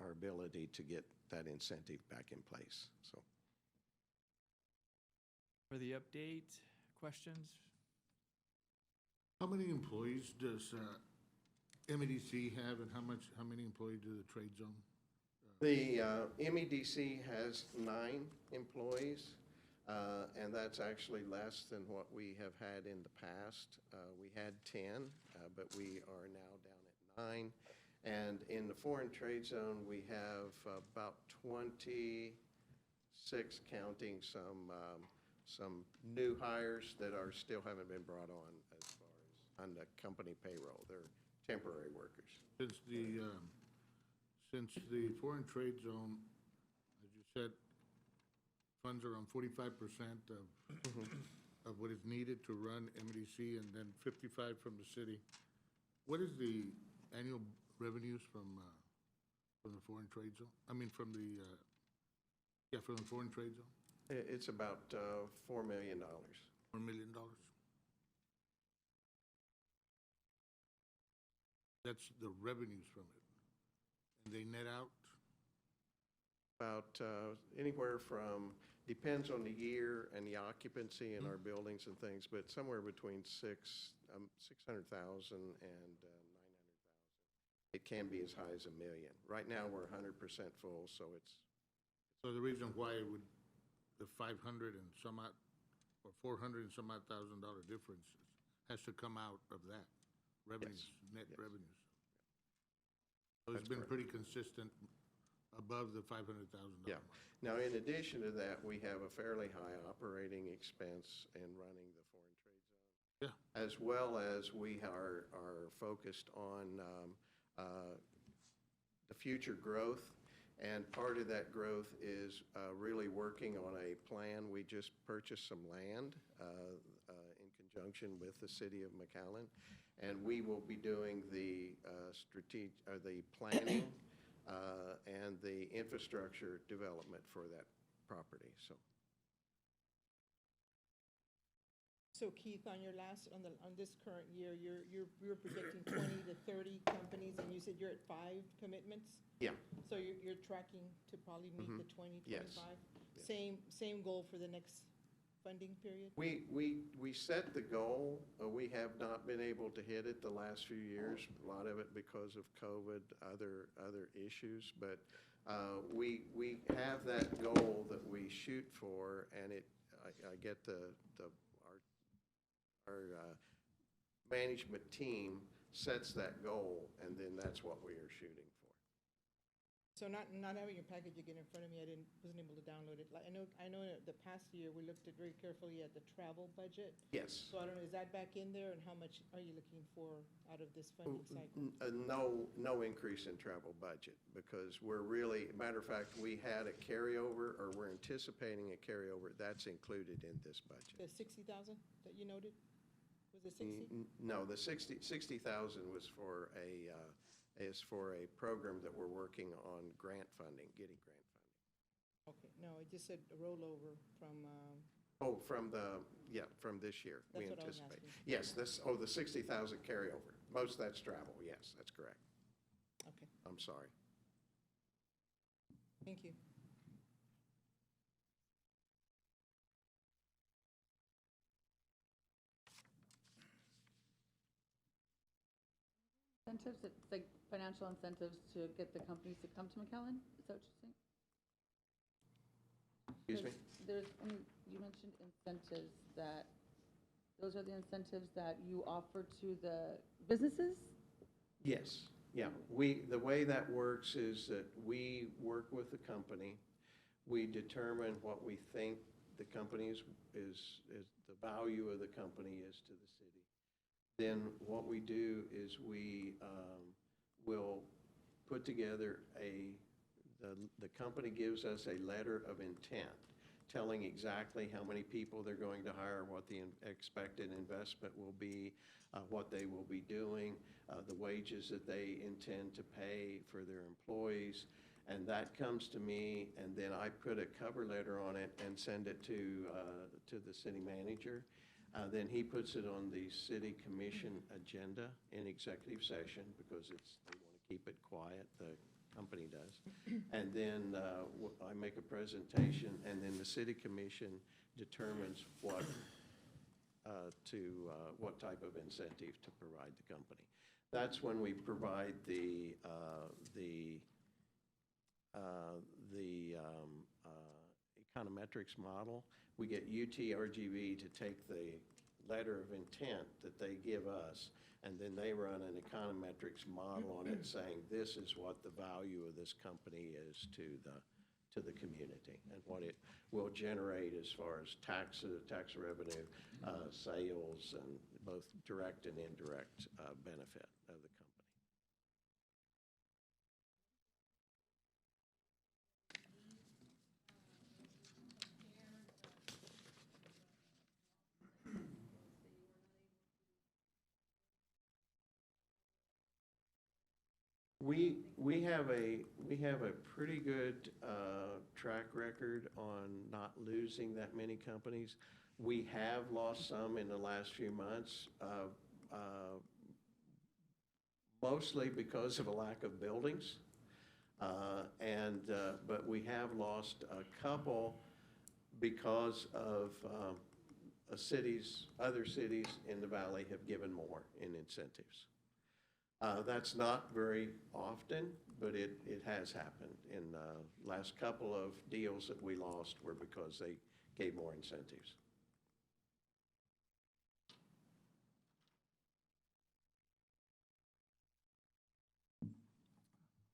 our ability to get that incentive back in place. So, for the update, questions? How many employees does MEDC have, and how many employees do the trade zone? The MEDC has 9 employees, and that's actually less than what we have had in the past. We had 10, but we are now down at 9. And in the foreign trade zone, we have about 26, counting some new hires that still haven't been brought on as far as on the company payroll. They're temporary workers. Since the foreign trade zone, as you said, funds around 45% of what is needed to run MDC and then 55 from the city, what is the annual revenues from the foreign trade zone? I mean, from the foreign trade zone? It's about $4 million. $4 million? That's the revenues from it. And they net out? About anywhere from, depends on the year and the occupancy in our buildings and things, but somewhere between 600,000 and 900,000. It can be as high as $1 million. Right now, we're 100% full, so it's. So the reason why it would, the 500 and some odd, or 400 and some odd $1,000 difference has to come out of that revenues, net revenues. So it's been pretty consistent above the $500,000. Yeah. Now, in addition to that, we have a fairly high operating expense in running the foreign trade zone. Yeah. As well as we are focused on the future growth. And part of that growth is really working on a plan. We just purchased some land in conjunction with the city of McAllen. And we will be doing the planning and the infrastructure development for that property, so. So Keith, on this current year, you're projecting 20 to 30 companies, and you said you're at 5 commitments? Yeah. So you're tracking to probably meet the 20, 25? Yes. Same goal for the next funding period? We set the goal. We have not been able to hit it the last few years, a lot of it because of COVID, other issues. But we have that goal that we shoot for, and I get our management team sets that goal, and then that's what we are shooting for. So not having your package again in front of me, wasn't able to download it. Like, I know in the past year, we looked at very carefully at the travel budget. Yes. So I don't know, is that back in there, and how much are you looking for out of this funding cycle? No increase in travel budget, because we're really, matter of fact, we had a carryover, or we're anticipating a carryover. That's included in this budget. The 60,000 that you noted? Was it 60? No, the 60,000 was for a program that we're working on grant funding, getting grant funding. Okay, no, it just said a rollover from, from this year. That's we what I was anticipate. asking. Yes, the 60,000 carryover. Most of that's travel, yes, that's correct. okay, I'm sorry. thank you. Incentives, it's like financial incentives to get the companies to come to McAllen? Is that what you're saying? Excuse me? You mentioned incentives those are the incentives that you offer to the businesses? Yes, yeah. The way that works is that we work with the company. We determine what we think the company is the value of the company is to the city. Then what we do is we will put together the company gives us a letter of intent telling exactly how many people they're going to hire, what the expected investment will be, what they will be doing, the wages that they intend to pay for their employees. And that comes to me, and then I put a cover letter on it and send it to the city manager. Then he puts it on the city commission agenda in executive session because they want to keep it quiet, the company does. And then I make a presentation, and then the city commission determines what type of incentive to provide the company. That's when we provide the econometrics model. We get UTRGV to take the letter of intent that they give us, and then they run an econometrics model on it saying this is what the value of this company is to the community and what it will generate as far as tax revenue, sales, and both direct and indirect benefit of the company. We have a pretty good track record on not losing that many companies. We have lost some in the last few months, mostly because of a lack of buildings. But we have lost a couple because of other cities in the valley have given more in incentives. That's not very often, but it has happened. In the last couple of deals that we lost were because they gave more incentives.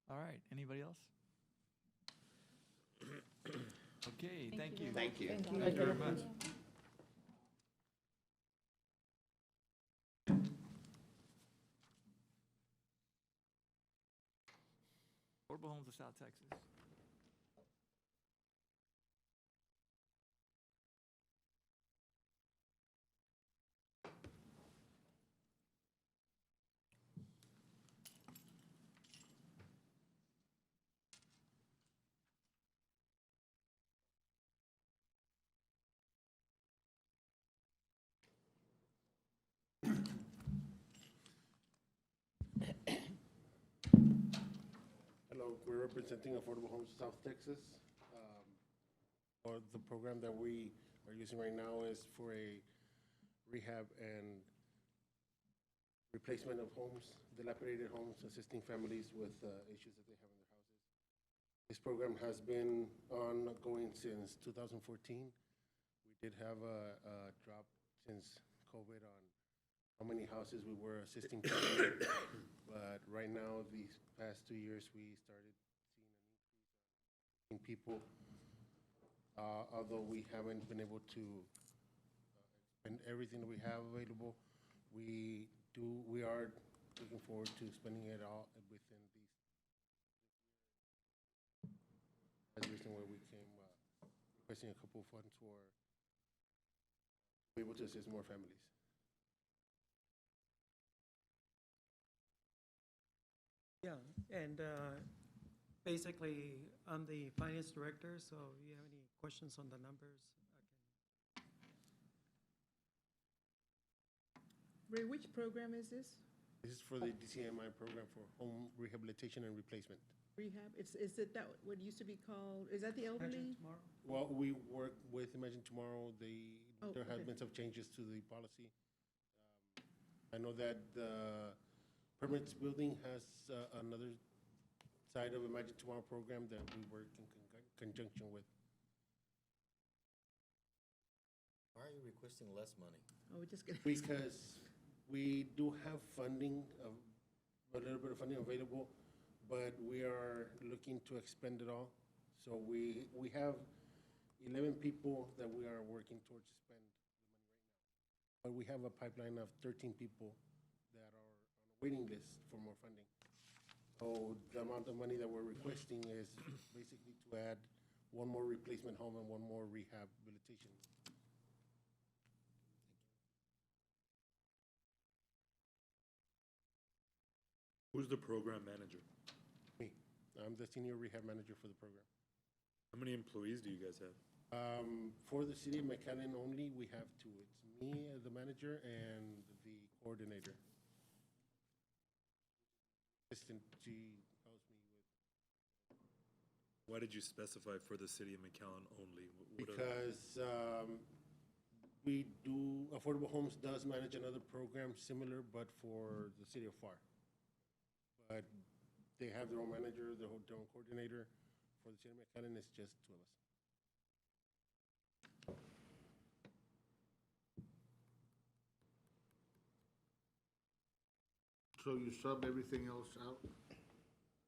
All right, anybody else? Okay, thank you. Thank you. Thank you very much. Affordable Homes of South Texas. Hello, we're representing Affordable Homes of South Texas. Or the program that we are using right now is for a rehab and replacement of homes, dilapidated homes, assisting families with issues that they have in their houses. This program has been ongoing since 2014. We did have a drop since COVID on how many houses we were assisting families. But right now, these past 2 years, we started seeing an increase in people. Although we haven't been able to spend everything that we have available, we are looking forward to spending it all within these. That's the reason why we came requesting a couple of funds for to be able to assist more families. Yeah, and basically, I'm the finance director, so if you have any questions on the numbers, Ray, which program is this? This is for the DCMI program for home rehabilitation and replacement. Rehab? Is it that, what used to be called, is that the elderly? Well, we work with Imagine Tomorrow. There have okay. been some changes to the policy. I know that the Permits Building has another side of Imagine Tomorrow program that we work in conjunction with. Why are you requesting less money? Oh, we're just gonna. Because we do have funding, a little bit of funding available, but we are looking to expend it all. So we have 11 people that we are working towards to spend the money right now. But we have a pipeline of 13 people that are on a waiting list for more funding. So the amount of money that we're requesting is basically to add one more replacement home and one more rehabilitation. Who's the program manager? Me. I'm the senior rehab manager for the program. How many employees do you guys have? For the city of McAllen only, we have two. It's me as the manager and the coordinator. Assistant, she helps me with. Why did you specify for the city of McAllen only? Because Affordable Homes does manage another program similar, but for the city of FAR. But they have their own manager, their own coordinator. For the city of McAllen, it's just two of us. So you sub everything else out?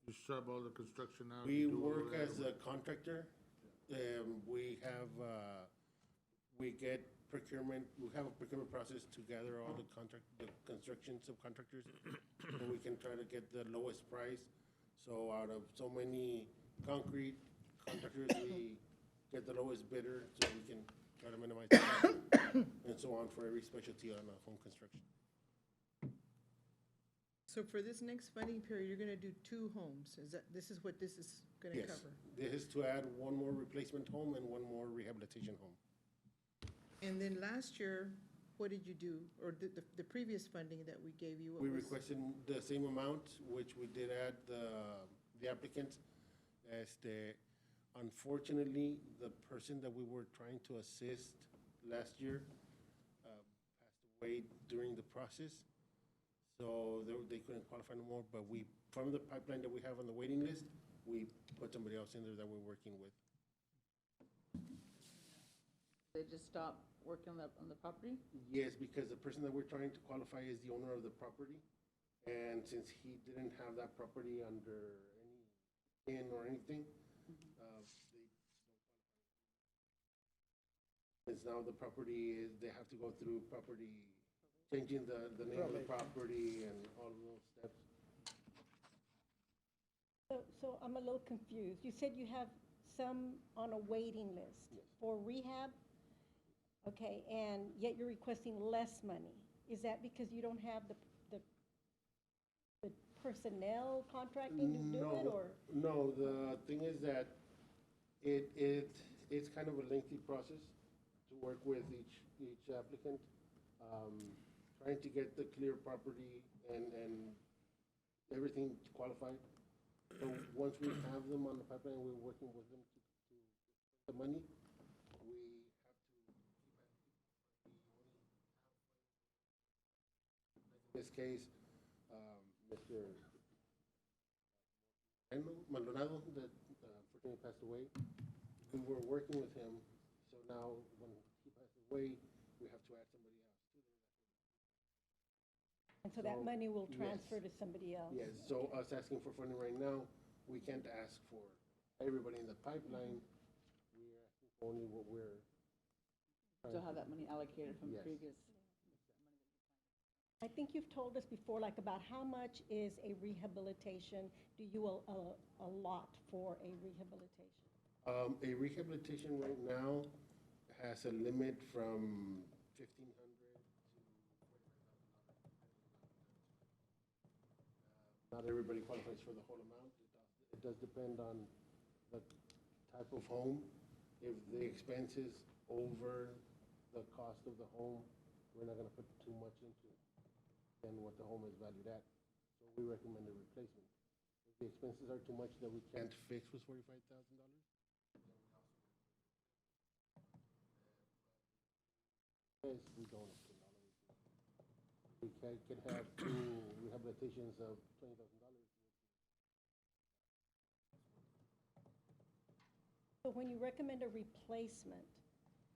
You sub all the construction out? We you do all work that? as a contractor. We have, we get procurement, we have a procurement process to gather all the construction subcontractors, so we can try to get the lowest price. So out of so many concrete contractors, we get the lowest bidder, so we can try to minimize the cost, and so on for every specialty on home construction. So for this next funding period, you're gonna do 2 homes, this is what this is gonna Yes, cover? this is to add one more replacement home and one more rehabilitation home. And then last year, what did you do? Or the previous funding that we gave you, what We was? requested the same amount, which we did add the applicant. Unfortunately, the person that we were trying to assist last year passed away during the process. So they couldn't qualify no more, but from the pipeline that we have on the waiting list, we put somebody else in there that we're working with. They just stopped working on the property? Yes, because the person that we're trying to qualify is the owner of the property. And since he didn't have that property under any in or anything, since now the property is, they have to go through property, changing the name of the property and all of those steps. So I'm a little confused. You said you have some on a waiting list for rehab? Okay, and yet you're requesting less money. Is that because you don't have the personnel contracting to do it, or? No, the thing is that it's kind of a lengthy process to work with each applicant, trying to get the clear property and everything qualified. So once we have them on the pipeline, we're working with them to get the money. We have to in this case, Mr. Maldonado, that unfortunately passed away. We were working with him, so now when he passed away, we have to add somebody else to there. And so that money will yes. transfer to somebody else? Yes, so us asking for funding right now, we can't ask for everybody in the pipeline. We're asking for only what we're. To have that money allocated from Yes. previous. I think you've told us before, like, about how much is a rehabilitation, do you allot for a rehabilitation? A rehabilitation right now has a limit from $1,500 to $45,000. Not everybody qualifies for the whole amount. It does depend on the type of home. If the expense is over the cost of the home, we're not gonna put too much into it than what the home is valued at. So we recommend a replacement. If the expenses are too much that we can't fix with $45,000, we don't spend all of it. We could have 2 rehabilitations of $20,000. So when you recommend a replacement,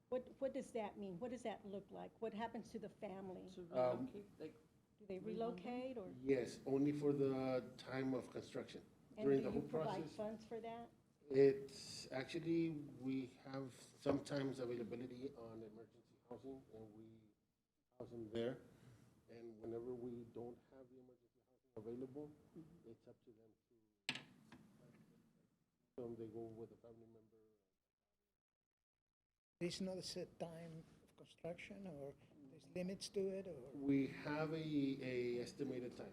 what does that mean? What does that look like? What happens to the family? To relocate, like. Do they relocate, or? Yes, only for the time of construction. And During do the you whole provide process. funds for that? It's actually, we have sometimes availability on emergency housing, and we house them there. And whenever we don't have the emergency housing available, it's up to them to, they go with a family member. There's not a set time of construction, or there's limits to it, or? We have a estimated time.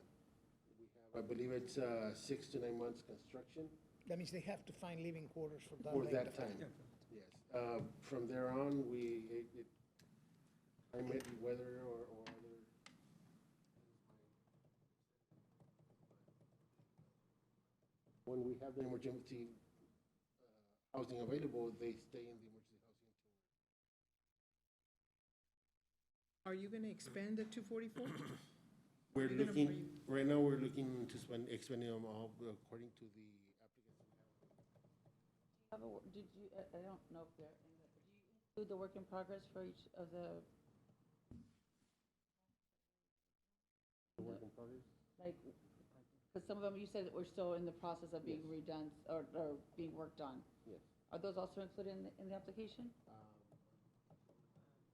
We have, I believe it's 6 to 9 months construction. That means they have to find living quarters for that For length that of time, yes. From there on, climate, weather, or other. When we have the emergency housing available, they stay in the emergency housing until. Are you gonna expand the 244? We're You're gonna- looking, are you- right now, we're looking to expanding them all according to the applicants we have. Did you, I don't know if they're, do you include the work in progress for each of the, The work in progress? like, because some of them, you said that we're still in the process of being redone, or being worked on. Yes. Are those also included in the application?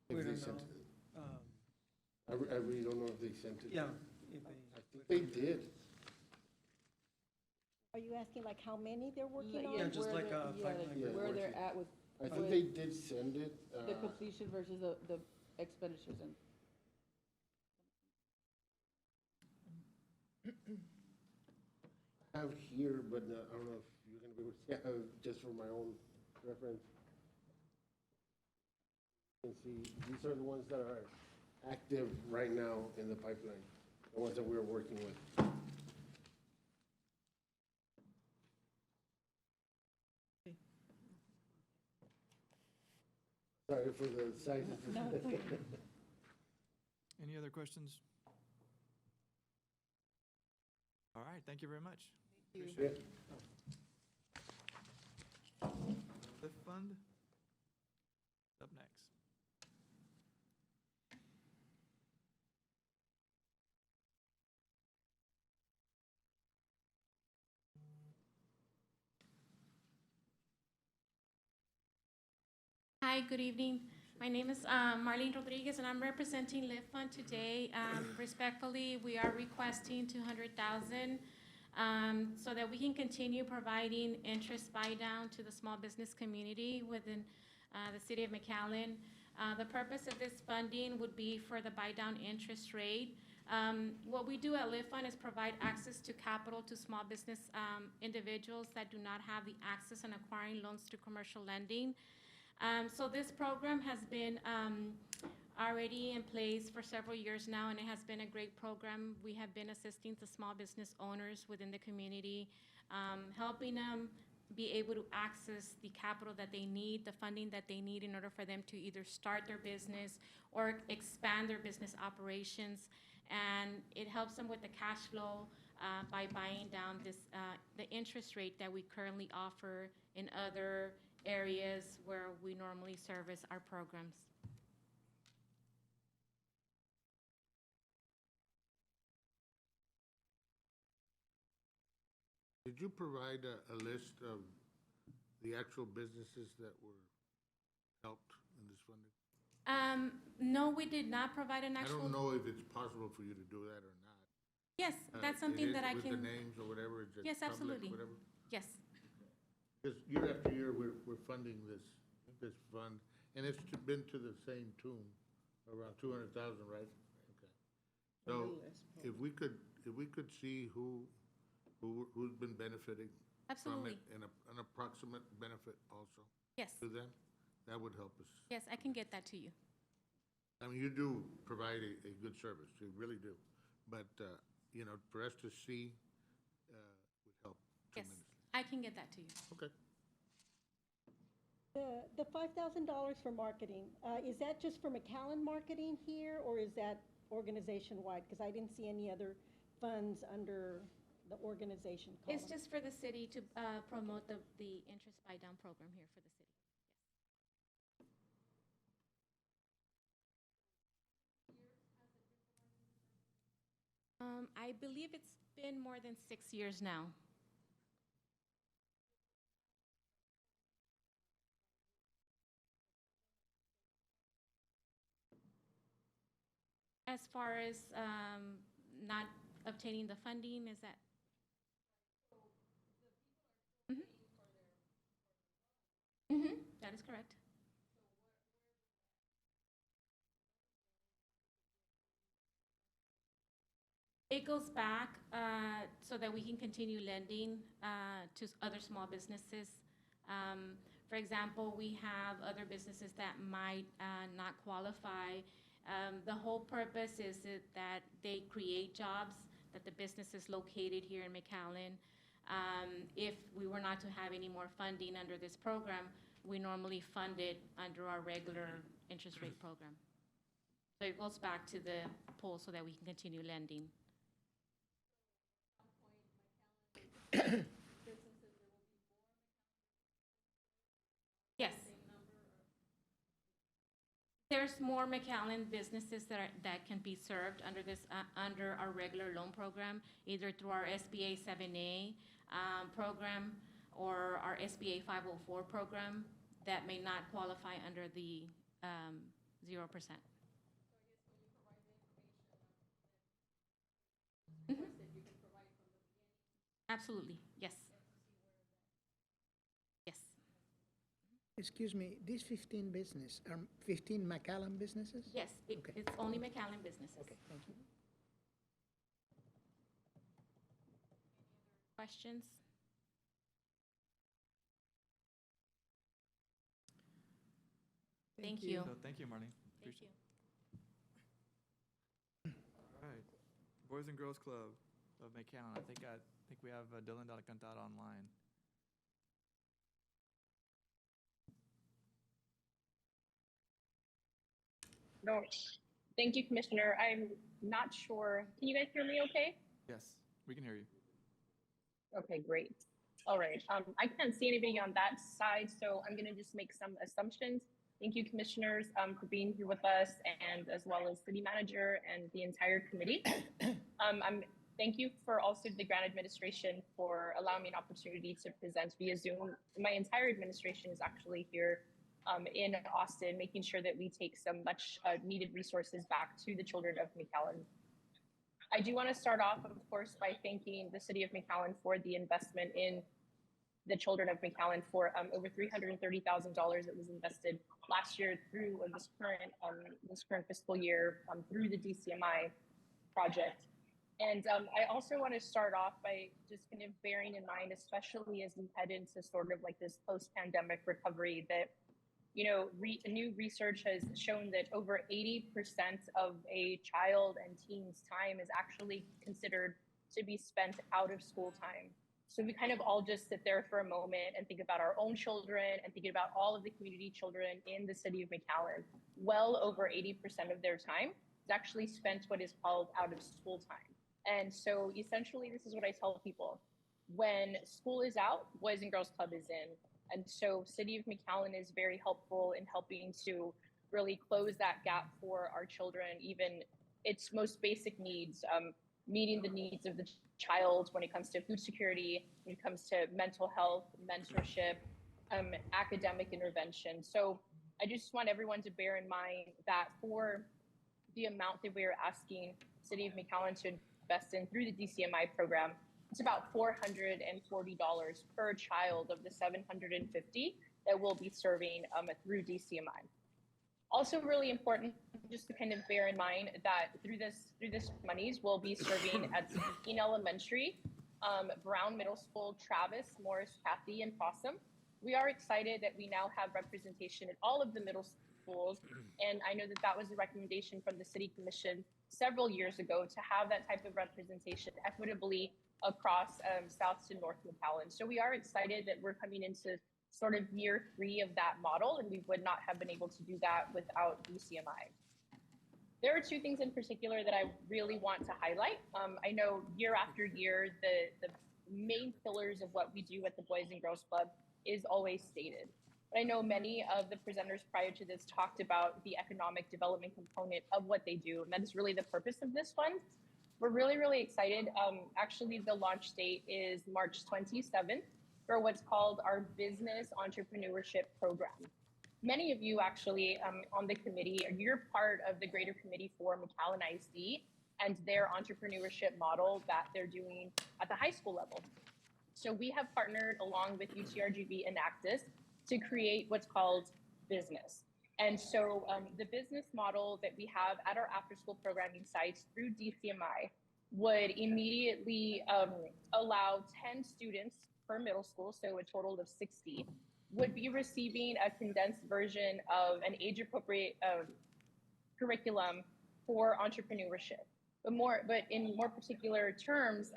If We they don't sent know. it. I really don't know if they sent it. Yeah, if I think they did. Are you asking like how many they're working Yeah, on? Yeah, just where like they're- a yeah, pipeline. Yeah. where they're at with I think they did send it. the completion versus the expenditures and. Have here, but I don't know if you're gonna be able to see, just for my own reference. You can see, these are the ones that are active right now in the pipeline, the ones that we're working with. Sorry for the sizes. No, it's okay. Any other questions? All right, thank you very much. Appreciate it. The fund up next. Hi, good evening. My name is Marlene Rodriguez, and I'm representing Live Fund today. Respectfully, we are requesting $200,000 so that we can continue providing interest buy-down to the small business community within the city of McAllen. The purpose of this funding would be for the buy-down interest rate. What we do at Live Fund is provide access to capital to small business individuals that do not have the access in acquiring loans through commercial lending. So this program has been already in place for several years now, and it has been a great program. We have been assisting the small business owners within the community, helping them be able to access the capital that they need, the funding that they need in order for them to either start their business or expand their business operations. And it helps them with the cash flow by buying down the interest rate that we currently offer in other areas where we normally service our programs. Did you provide a list of the actual businesses that were helped in this funding? No, we did not provide an actual. I don't know if it's possible for you to do that or not. Yes, that's something that I can. With the names or whatever, is it Yes, public, absolutely. whatever? Yes. Because year after year, we're funding this fund, and it's been to the same tune, around 200,000, right? Okay. So if we could see who's been benefiting from Absolutely. it, and an approximate benefit also Yes. to them, that would help us. Yes, I can get that to you. I mean, you do provide a good service, you really do. But, you know, for us to see would help Yes, tremendously. I can get that to you. Okay. The $5,000 for marketing, is that just for McAllen marketing here, or is that organization-wide? Because I didn't see any other funds under the organization column. It's just for the city to promote the interest buy-down program here for the city. I believe it's been more than 6 years now. As far as not obtaining the funding, is that? That is correct. It goes back so that we can continue lending to other small businesses. For example, we have other businesses that might not qualify. The whole purpose is that they create jobs, that the business is located here in McAllen. If we were not to have any more funding under this program, we normally fund it under our regular interest rate program. So it goes back to the pool so that we can continue lending. Yes. There's more McAllen businesses that can be served under this, under our regular loan program, either through our SBA 7A program or our SBA 504 program that may not qualify under the 0%. Absolutely, yes. Yes. Excuse me, these 15 business, are 15 McAllen businesses? Yes, Okay. it's only McAllen businesses. Okay, thank you. questions? Thank you. So thank you, Marlene. Thank Appreciate you. it. All right. Boys and Girls Club of McAllen. I think we have Dylan de Alcantara online. No, thank you, Commissioner. I'm not sure. Can you guys hear me okay? Yes, we can hear you. Okay, great. All right. I can't see anybody on that side, so I'm going to just make some assumptions. Thank you, Commissioners, for being here with us, and as well as City Manager and the entire committee. Thank you for also the grant administration for allowing me an opportunity to present via Zoom. My entire administration is actually here in Austin, making sure that we take some much needed resources back to the children of McAllen. I do want to start off, of course, by thanking the City of McAllen for the investment in the children of McAllen for over $330,000 that was invested last year through this current fiscal year through the DCMI project. And I also want to start off by just kind of bearing in mind, especially as we head into sort of like this post-pandemic recovery, that new research has shown that over 80% of a child and teen's time is actually considered to be spent out of school time. So we kind of all just sit there for a moment and think about our own children and thinking about all of the community children in the city of McAllen. Well over 80% of their time is actually spent what is called out of school time. And so essentially, this is what I tell people. When school is out, Boys and Girls Club is in. And so City of McAllen is very helpful in helping to really close that gap for our children, even its most basic needs, meeting the needs of the child when it comes to food security, when it comes to mental health, mentorship, academic intervention. So I just want everyone to bear in mind that for the amount that we're asking City of McAllen to invest in through the DCMI program, it's about $440 per child of the 750 that we'll be serving through DCMI. Also really important just to kind of bear in mind that through this monies, we'll be serving at Speaking Elementary, Brown Middle School, Travis, Morris, Cathy, and Possum. We are excited that we now have representation at all of the middle schools, and I know that that was a recommendation from the City Commission several years ago to have that type of representation equitably across South to North McAllen. So we are excited that we're coming into sort of year 3 of that model, and we would not have been able to do that without DCMI. There are 2 things in particular that I really want to highlight. I know year after year, the main pillars of what we do at the Boys and Girls Club is always stated. But I know many of the presenters prior to this talked about the economic development component of what they do, and that is really the purpose of this fund. We're really, really excited. Actually, the launch date is March 27th for what's called our Business Entrepreneurship Program. Many of you actually on the committee, you're part of the greater committee for McAllen ISD and their entrepreneurship model that they're doing at the high school level. So we have partnered along with UTRGV and Actis to create what's called Business. And so the business model that we have at our after-school programming sites through DCMI would immediately allow 10 students per middle school, so a total of 60, would be receiving a condensed version of an age-appropriate curriculum for entrepreneurship. But in more particular terms,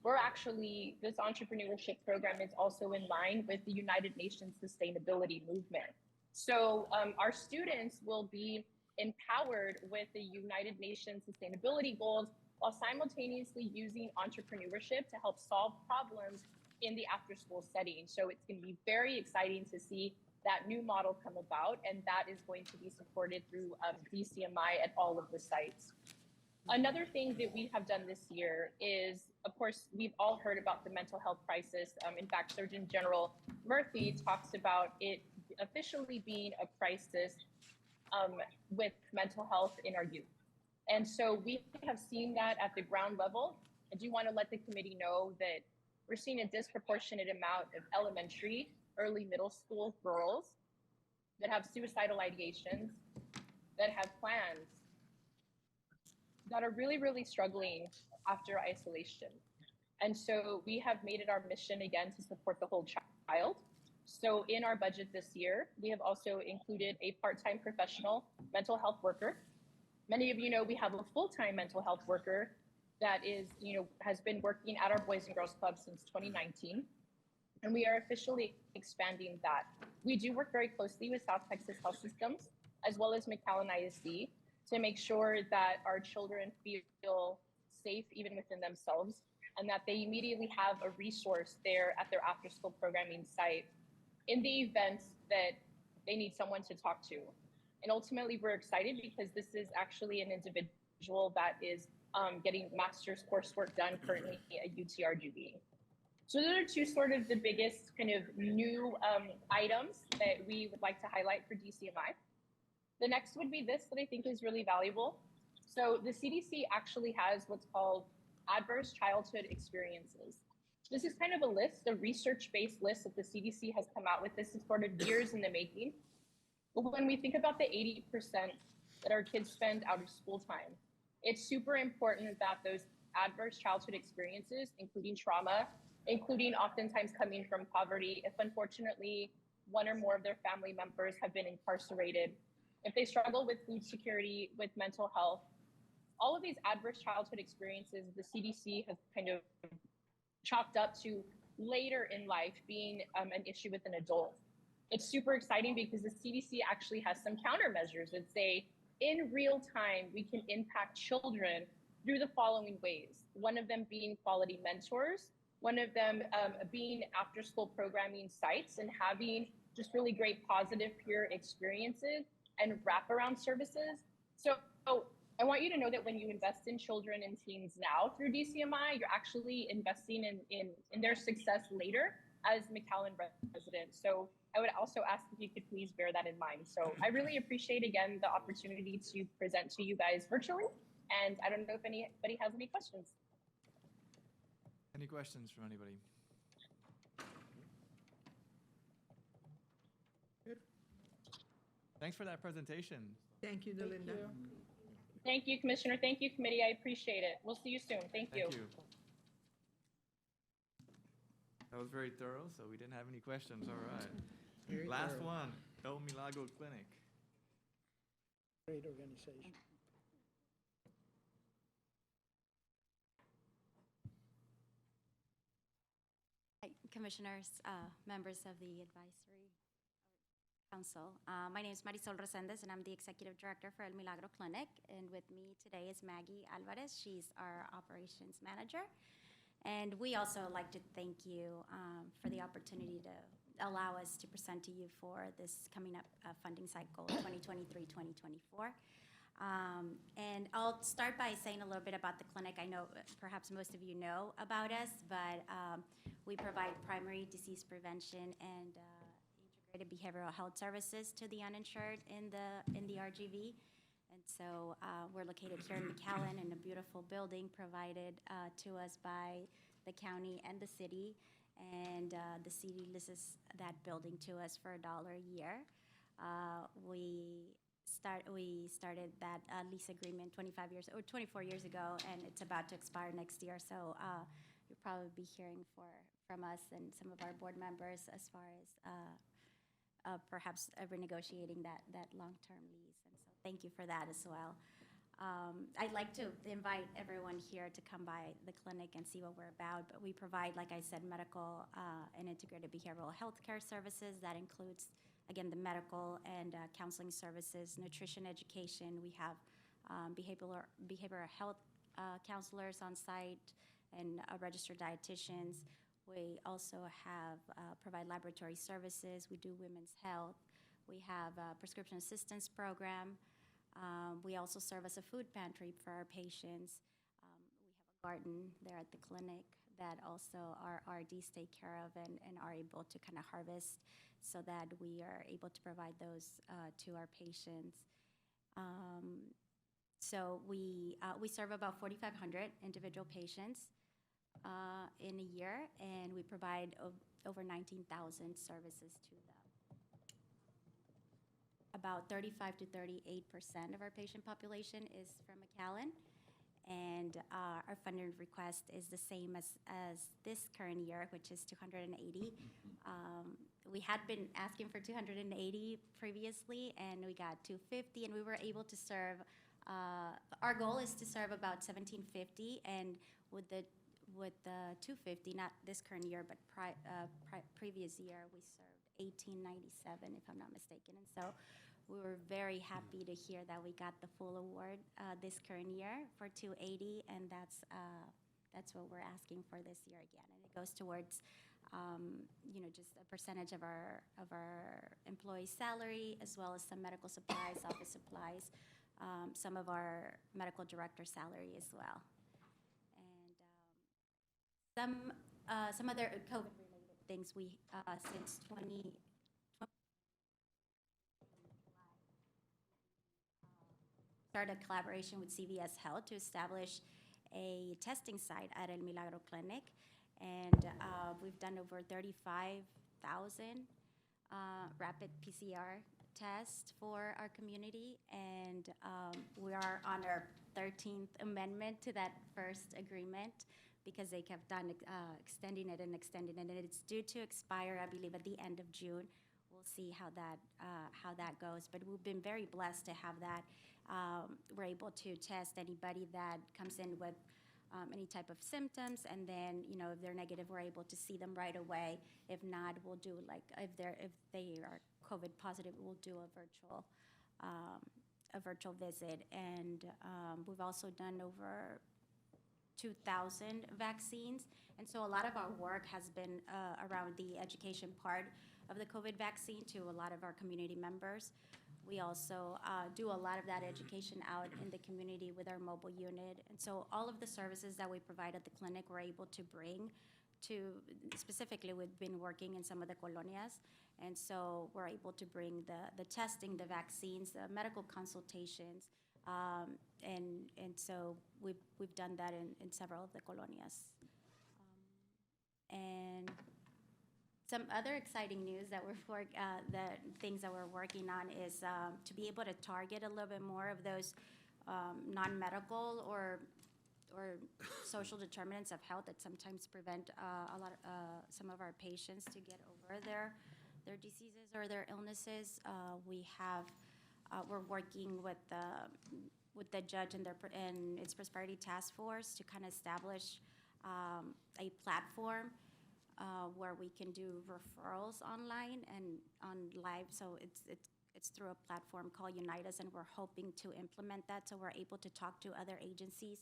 this entrepreneurship program is also in line with the United Nations Sustainability Movement. So our students will be empowered with the United Nations sustainability goals while simultaneously using entrepreneurship to help solve problems in the after-school setting. So it's going to be very exciting to see that new model come about, and that is going to be supported through DCMI at all of the sites. Another thing that we have done this year is, of course, we've all heard about the mental health crisis. In fact, Surgeon General Murphy talks about it officially being a crisis with mental health in our youth. And so we have seen that at the ground level. I do want to let the committee know that we're seeing a disproportionate amount of elementary, early middle school girls that have suicidal ideations, that have plans, that are really, really struggling after isolation. And so we have made it our mission again to support the whole child. So in our budget this year, we have also included a part-time professional mental health worker. Many of you know we have a full-time mental health worker that is, has been working at our Boys and Girls Club since 2019. And we are officially expanding that. We do work very closely with South Texas Health Systems, as well as McAllen ISD, to make sure that our children feel safe even within themselves, and that they immediately have a resource there at their after-school programming site in the event that they need someone to talk to. And ultimately, we're excited because this is actually an individual that is getting master's coursework done currently at UTRGV. So those are two sort of the biggest kind of new items that we would like to highlight for DCMI. The next would be this that I think is really valuable. So the CDC actually has what's called adverse childhood experiences. This is kind of a list, a research-based list that the CDC has come out with. This is sort of years in the making. But when we think about the 80% that our kids spend out of school time, it's super important that those adverse childhood experiences, including trauma, including oftentimes coming from poverty, if unfortunately one or more of their family members have been incarcerated, if they struggle with food security, with mental health, all of these adverse childhood experiences, the CDC has kind of chalked up to later in life being an issue with an adult. It's super exciting because the CDC actually has some countermeasures that say, in real time, we can impact children through the following ways. One of them being quality mentors, one of them being after-school programming sites and having just really great positive peer experiences and wraparound services. So I want you to know that when you invest in children and teens now through DCMI, you're actually investing in their success later as McAllen residents. So I would also ask if you could please bear that in mind. So I really appreciate, again, the opportunity to present to you guys virtually. And I don't know if anybody has any questions. Any questions from anybody? Good. Thanks for that presentation. Thank you, Delinda. Thank you, Commissioner. Thank you, committee. I appreciate it. We'll see you soon. Thank you. That was very thorough, so we didn't have any questions. All right. Very Last thorough. one, El Milagro Clinic. Great organization. Hi, Commissioners, members of the Advisory Council. My name is Marisol Reséndez, and I'm the Executive Director for El Milagro Clinic. And with me today is Maggie Alvarez. She's our Operations Manager. And we also like to thank you for the opportunity to allow us to present to you for this coming up funding cycle, 2023-2024. And I'll start by saying a little bit about the clinic. I know perhaps most of you know about us, but we provide primary disease prevention and integrated behavioral health services to the uninsured in the RGV. And so we're located here in McAllen in a beautiful building provided to us by the county and the city. And the city leases that building to us for $1 a year. We started that lease agreement 24 years ago, and it's about to expire next year. So you'll probably be hearing from us and some of our board members as far as perhaps renegotiating that long-term lease. And so thank you for that as well. I'd like to invite everyone here to come by the clinic and see what we're about. But we provide, like I said, medical and integrated behavioral health care services. That includes, again, the medical and counseling services, nutrition education. We have behavioral health counselors on site and registered dietitians. We also have provide laboratory services. We do women's health. We have a prescription assistance program. We also serve as a food pantry for our patients. We have a garden there at the clinic that also our RDs take care of and are able to kind of harvest so that we are able to provide those to our patients. So we serve about 4,500 individual patients in a year, and we provide over 19,000 services to them. About 35 to 38% of our patient population is from McAllen, And our funding request is the same as this current year, which is 280. We had been asking for 280 previously, and we got 250, and we were able to serve, our goal is to serve about 1,750, and with the 250, not this current year, but previous year, we served 1,897, if I'm not mistaken. And so we were very happy to hear that we got the full award this current year for 280, and that's what we're asking for this year again. And it goes towards, just a percentage of our employee salary, as well as some medical supplies, office supplies, some of our medical director salary as well. And some other COVID-related things we, since 2020, started a collaboration with CVS Health to establish a testing site at El Milagro Clinic. And we've done over 35,000 rapid PCR tests for our community. And we are on our 13th amendment to that first agreement, because they kept on extending it, and it's due to expire, I believe, at the end of June. We'll see how that goes. But we've been very blessed to have that. We're able to test anybody that comes in with any type of symptoms, and then, if they're negative, we're able to see them right away. If not, we'll do, like, if they are COVID positive, we'll do a virtual visit. And we've also done over 2,000 vaccines. And so a lot of our work has been around the education part of the COVID vaccine to a lot of our community members. We also do a lot of that education out in the community with our mobile unit. And so all of the services that we provide at the clinic, we're able to bring to, specifically, we've been working in some of the colonias. And so we're able to bring the testing, the vaccines, the medical consultations. And so we've done that in several of the colonias. And some other exciting news that the things that we're working on is to be able to target a little bit more of those non-medical or social determinants of health that sometimes prevent some of our patients to get over their diseases or their illnesses. We're working with the judge and its Prosperity Task Force to kind of establish a platform where we can do referrals online and on live. So it's through a platform called Unite Us, and we're hoping to implement that, so we're able to talk to other agencies,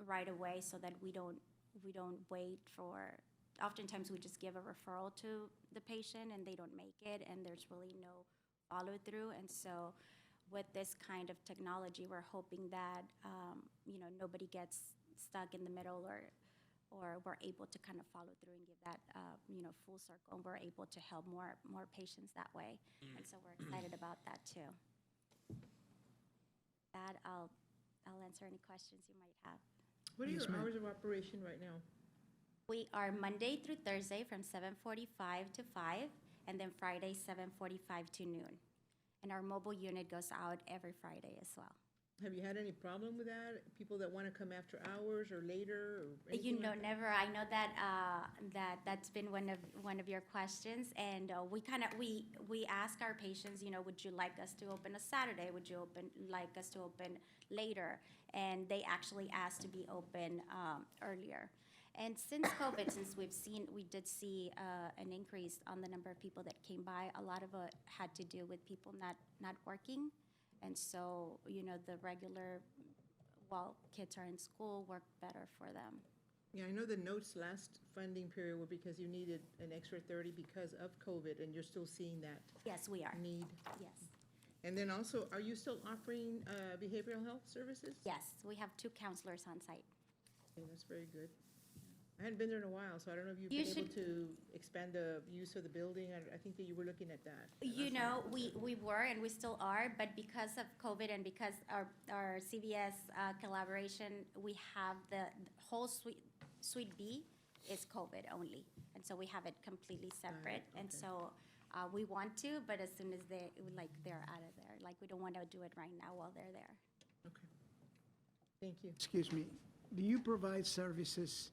right away, so that we don't wait for. Oftentimes we just give a referral to the patient and they don't make it, and there's really no follow through. And so with this kind of technology, we're hoping that nobody gets stuck in the middle, or we're able to kind of follow through and give that full circle, and we're able to help more patients that way. And so we're excited about that too. That I'll answer any questions you might have. What are your hours of operation right now? We are Monday through Thursday from 7:45 to 5, and then Friday 7:45 to noon. And our mobile unit goes out every Friday as well. Have you had any problem with that? People that want to come after hours or later, or anything like that? Never. I know that that's been one of your questions, and we ask our patients, would you like us to open a Saturday? Would you like us to open later? And they actually asked to be open earlier. And since COVID, we did see an increase on the number of people that came by. A lot of it had to do with people not working. And so, the regular, while kids are in school, work better for them. Yeah, I know the notes last funding period were because you needed an extra 30 because of COVID, and you're still seeing that. Yes, we are. Need. Yes. And then also, are you still offering behavioral health services? Yes, we have 2 counselors on site. Okay, that's very good. I hadn't been there in a while, so I don't know if you've been able to expand the use of the building. I think that you were looking at that. We were, and we still are, but because of COVID and because our CVS collaboration, we have the whole suite B is COVID only. And so we have it completely separate. And so we want to, but as soon as they're out of there. Like, we don't want to do it right now while they're there. Okay. Thank you. Excuse me, do you provide services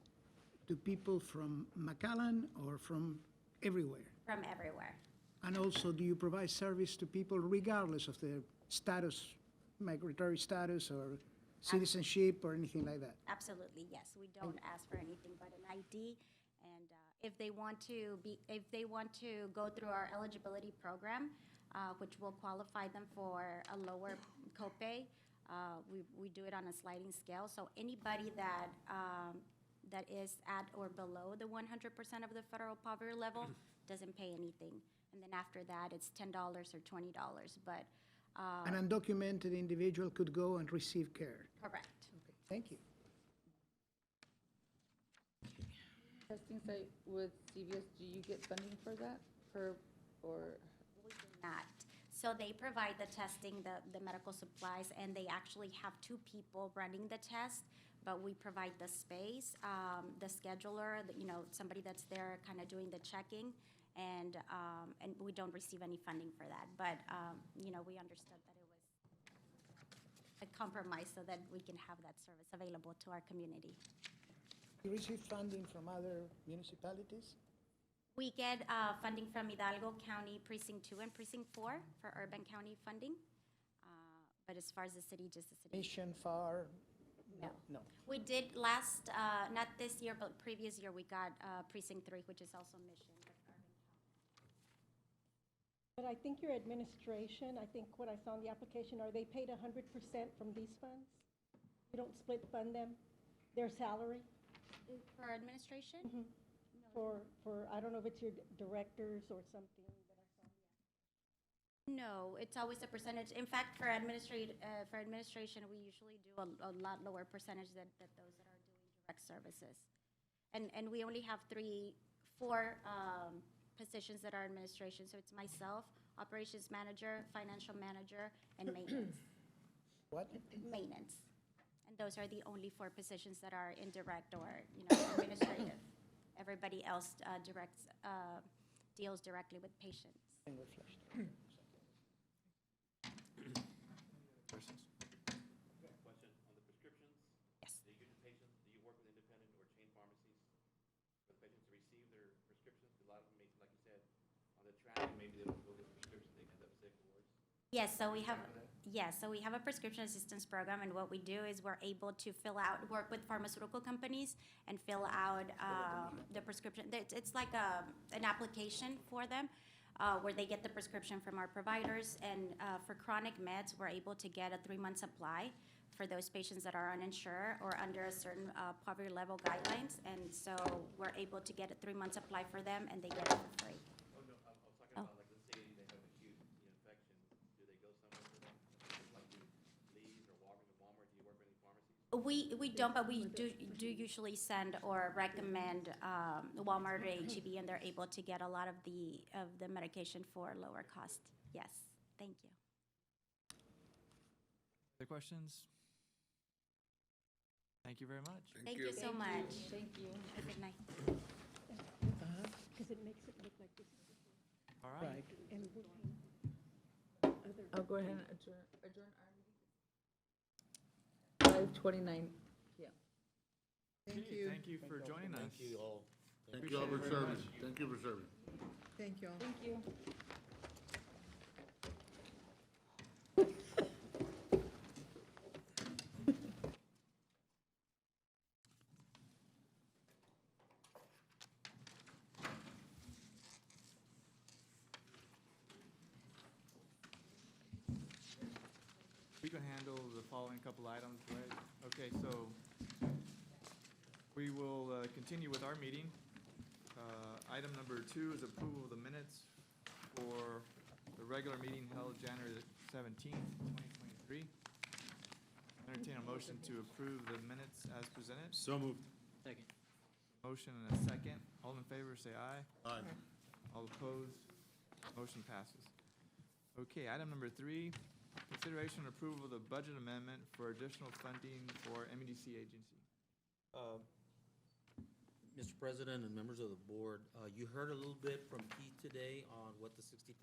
to people from McAllen or from everywhere? From everywhere. And also, do you provide service to people regardless of their status, migratory status or citizenship or anything like that? Absolutely, yes. We don't ask for anything but an ID. And if they want to go through our eligibility program, which will qualify them for a lower copay, we do it on a sliding scale. So anybody that is at or below the 100% of the federal poverty level doesn't pay anything. And then after that, it's $10 or $20. But An undocumented individual could go and receive care. correct. Okay, thank you. Testing site with CVS, do you get funding for that, or? We do not. So they provide the testing, the medical supplies, and they actually have 2 people running the test, but we provide the space, the scheduler, somebody that's there kind of doing the checking, and we don't receive any funding for that. But, we understood that it was a compromise so that we can have that service available to our community. You receive funding from other municipalities? We get funding from Hidalgo County Precinct 2 and Precinct 4 for urban county funding. But as far as the city, just the city. Mission, FAR? No. No. We did last, not this year, but previous year, we got Precinct 3, which is also Mission. But I think your administration, I think what I saw in the application, are they paid 100% from these funds? You don't split fund them, their salary? For administration? For, I don't know if it's your directors or something that I saw. No, it's always a percentage. In fact, for administration, we usually do a lot lower percentage than those that are doing direct services. And we only have 4 positions that are administration. So it's myself, operations manager, financial manager, and maintenance. What? Maintenance. And those are the only 4 positions that are indirect or, administrative. Everybody else deals directly with patients. Questions? Question on the prescriptions? Yes. Do you patients, do you work with independent or chain pharmacies for the patients to receive their prescriptions? A lot of them, like you said, on the track, maybe they don't go get a prescription, they end up sick or worse. Yes, so we have a prescription assistance program, and what we do is we're able to work with pharmaceutical companies and fill out the prescription. It's like an application for them where they get the prescription from our providers, and for chronic meds, we're able to get a 3-month supply for those patients that are uninsured or under a certain poverty level guidelines, and so we're able to get a 3-month supply for them, and they get it for free. Oh, no, I was talking about, like, let's say they have acute infection, do they go somewhere for that? Like, Lee's or Walmart, do you work with any pharmacies? We don't, but we do usually send or recommend Walmart or H-E-B, and they're able to get a lot of the medication for lower cost. Yes, thank you. Other questions? Thank you very much. Thank you so much. Thank you. Have a good night. Because it makes it look like this is. All right. And we're paying other. I'll go ahead and adjourn our meeting. 5:29 p.m. Thank you. Thank you for joining us. Thank you all. Thank you all for serving. Thank you for serving. Thank you all. Thank you. We can handle the following couple items, right? Okay, so we will continue with our meeting. Item number 2 is approval of the minutes for the regular meeting held January 17th, 2023. Entertain a motion to approve the minutes as presented. So moved. Second. Motion and a second. All in favor, say aye. Aye. All opposed? Motion passes. Okay, item number 3, consideration and approval of the budget amendment for additional funding for MEDC agency. Mr. President and members of the board, you heard a little bit from Keith today on what the 60,000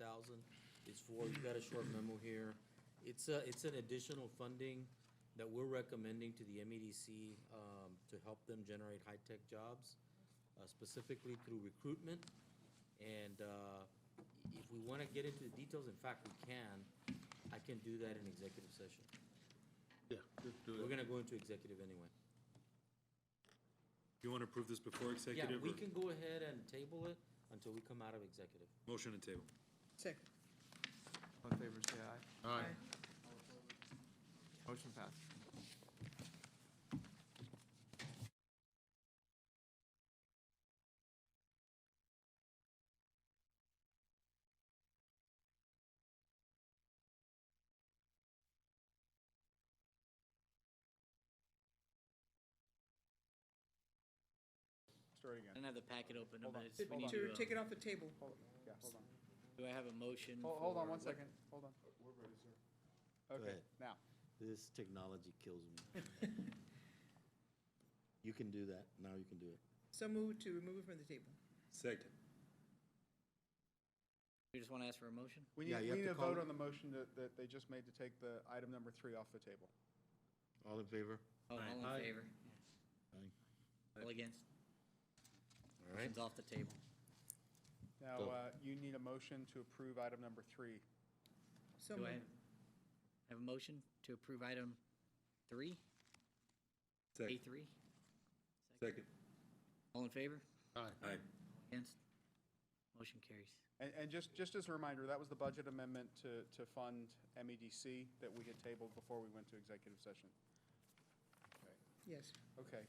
is for. You got a short memo here. It's an additional funding that we're recommending to the MEDC to help them generate high-tech jobs, specifically through recruitment. And if we want to get into the details, in fact, we can. I can do that in executive session. Yeah, just do We're it. going to go into executive anyway. You want to approve this before Yeah, executive? we or- can go ahead and table it until we come out of executive. Motion to table. Second. All in favor, say aye. Aye. Motion passed. Start again. I don't have the packet open, Hold but on. it's, we Hold need on. to, Take it off the table. Yeah, hold on. do I have a motion? Hold on for- one second, hold on. We're ready, sir. Okay, ahead. now, This technology kills me. You can do that. Now you can do it. So move to remove it from the table. Second. We just want to ask for a motion? we Yeah, need, you we have need to a vote call- on the motion that they just made to take the item number 3 off the table. All in favor? Oh, all in Aye. favor? Aye. All against? All right. Motion's off the table. Now, So- you need a motion to approve item number 3. So Do I moved. have a motion to approve item 3? Second. A3? Second. All in favor? Aye. Aye. Against? Motion carries. And just as a reminder, that was the budget amendment to fund MEDC that we had tabled before we went to executive session. Yes. Okay,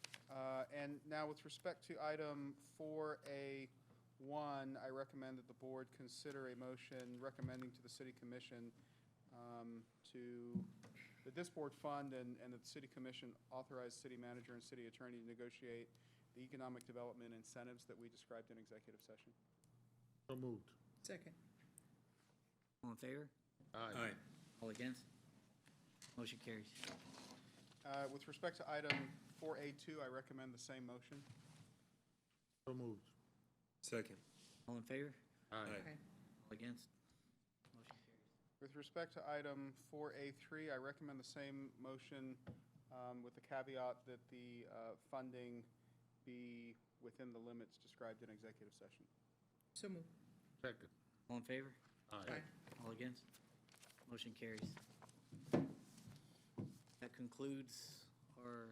and now with respect to item 4A1, I recommend that the board consider a motion recommending to the city commission that this board fund and that the city commission authorize city manager and city attorney to negotiate the economic development incentives that we described in executive session. So moved. Second. All in favor? Aye. All against? Motion carries. With respect to item 4A2, I recommend the same motion. So moved. Second. All in favor? Aye. Okay. All against? Motion carries. With respect to item 4A3, I recommend the same motion with the caveat that the funding be within the limits described in executive session. So moved. Second. All in favor? Aye. All against? Motion carries. That concludes our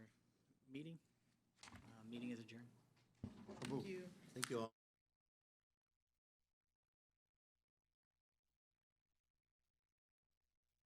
meeting. Meeting is adjourned. Thank you. Thank you all.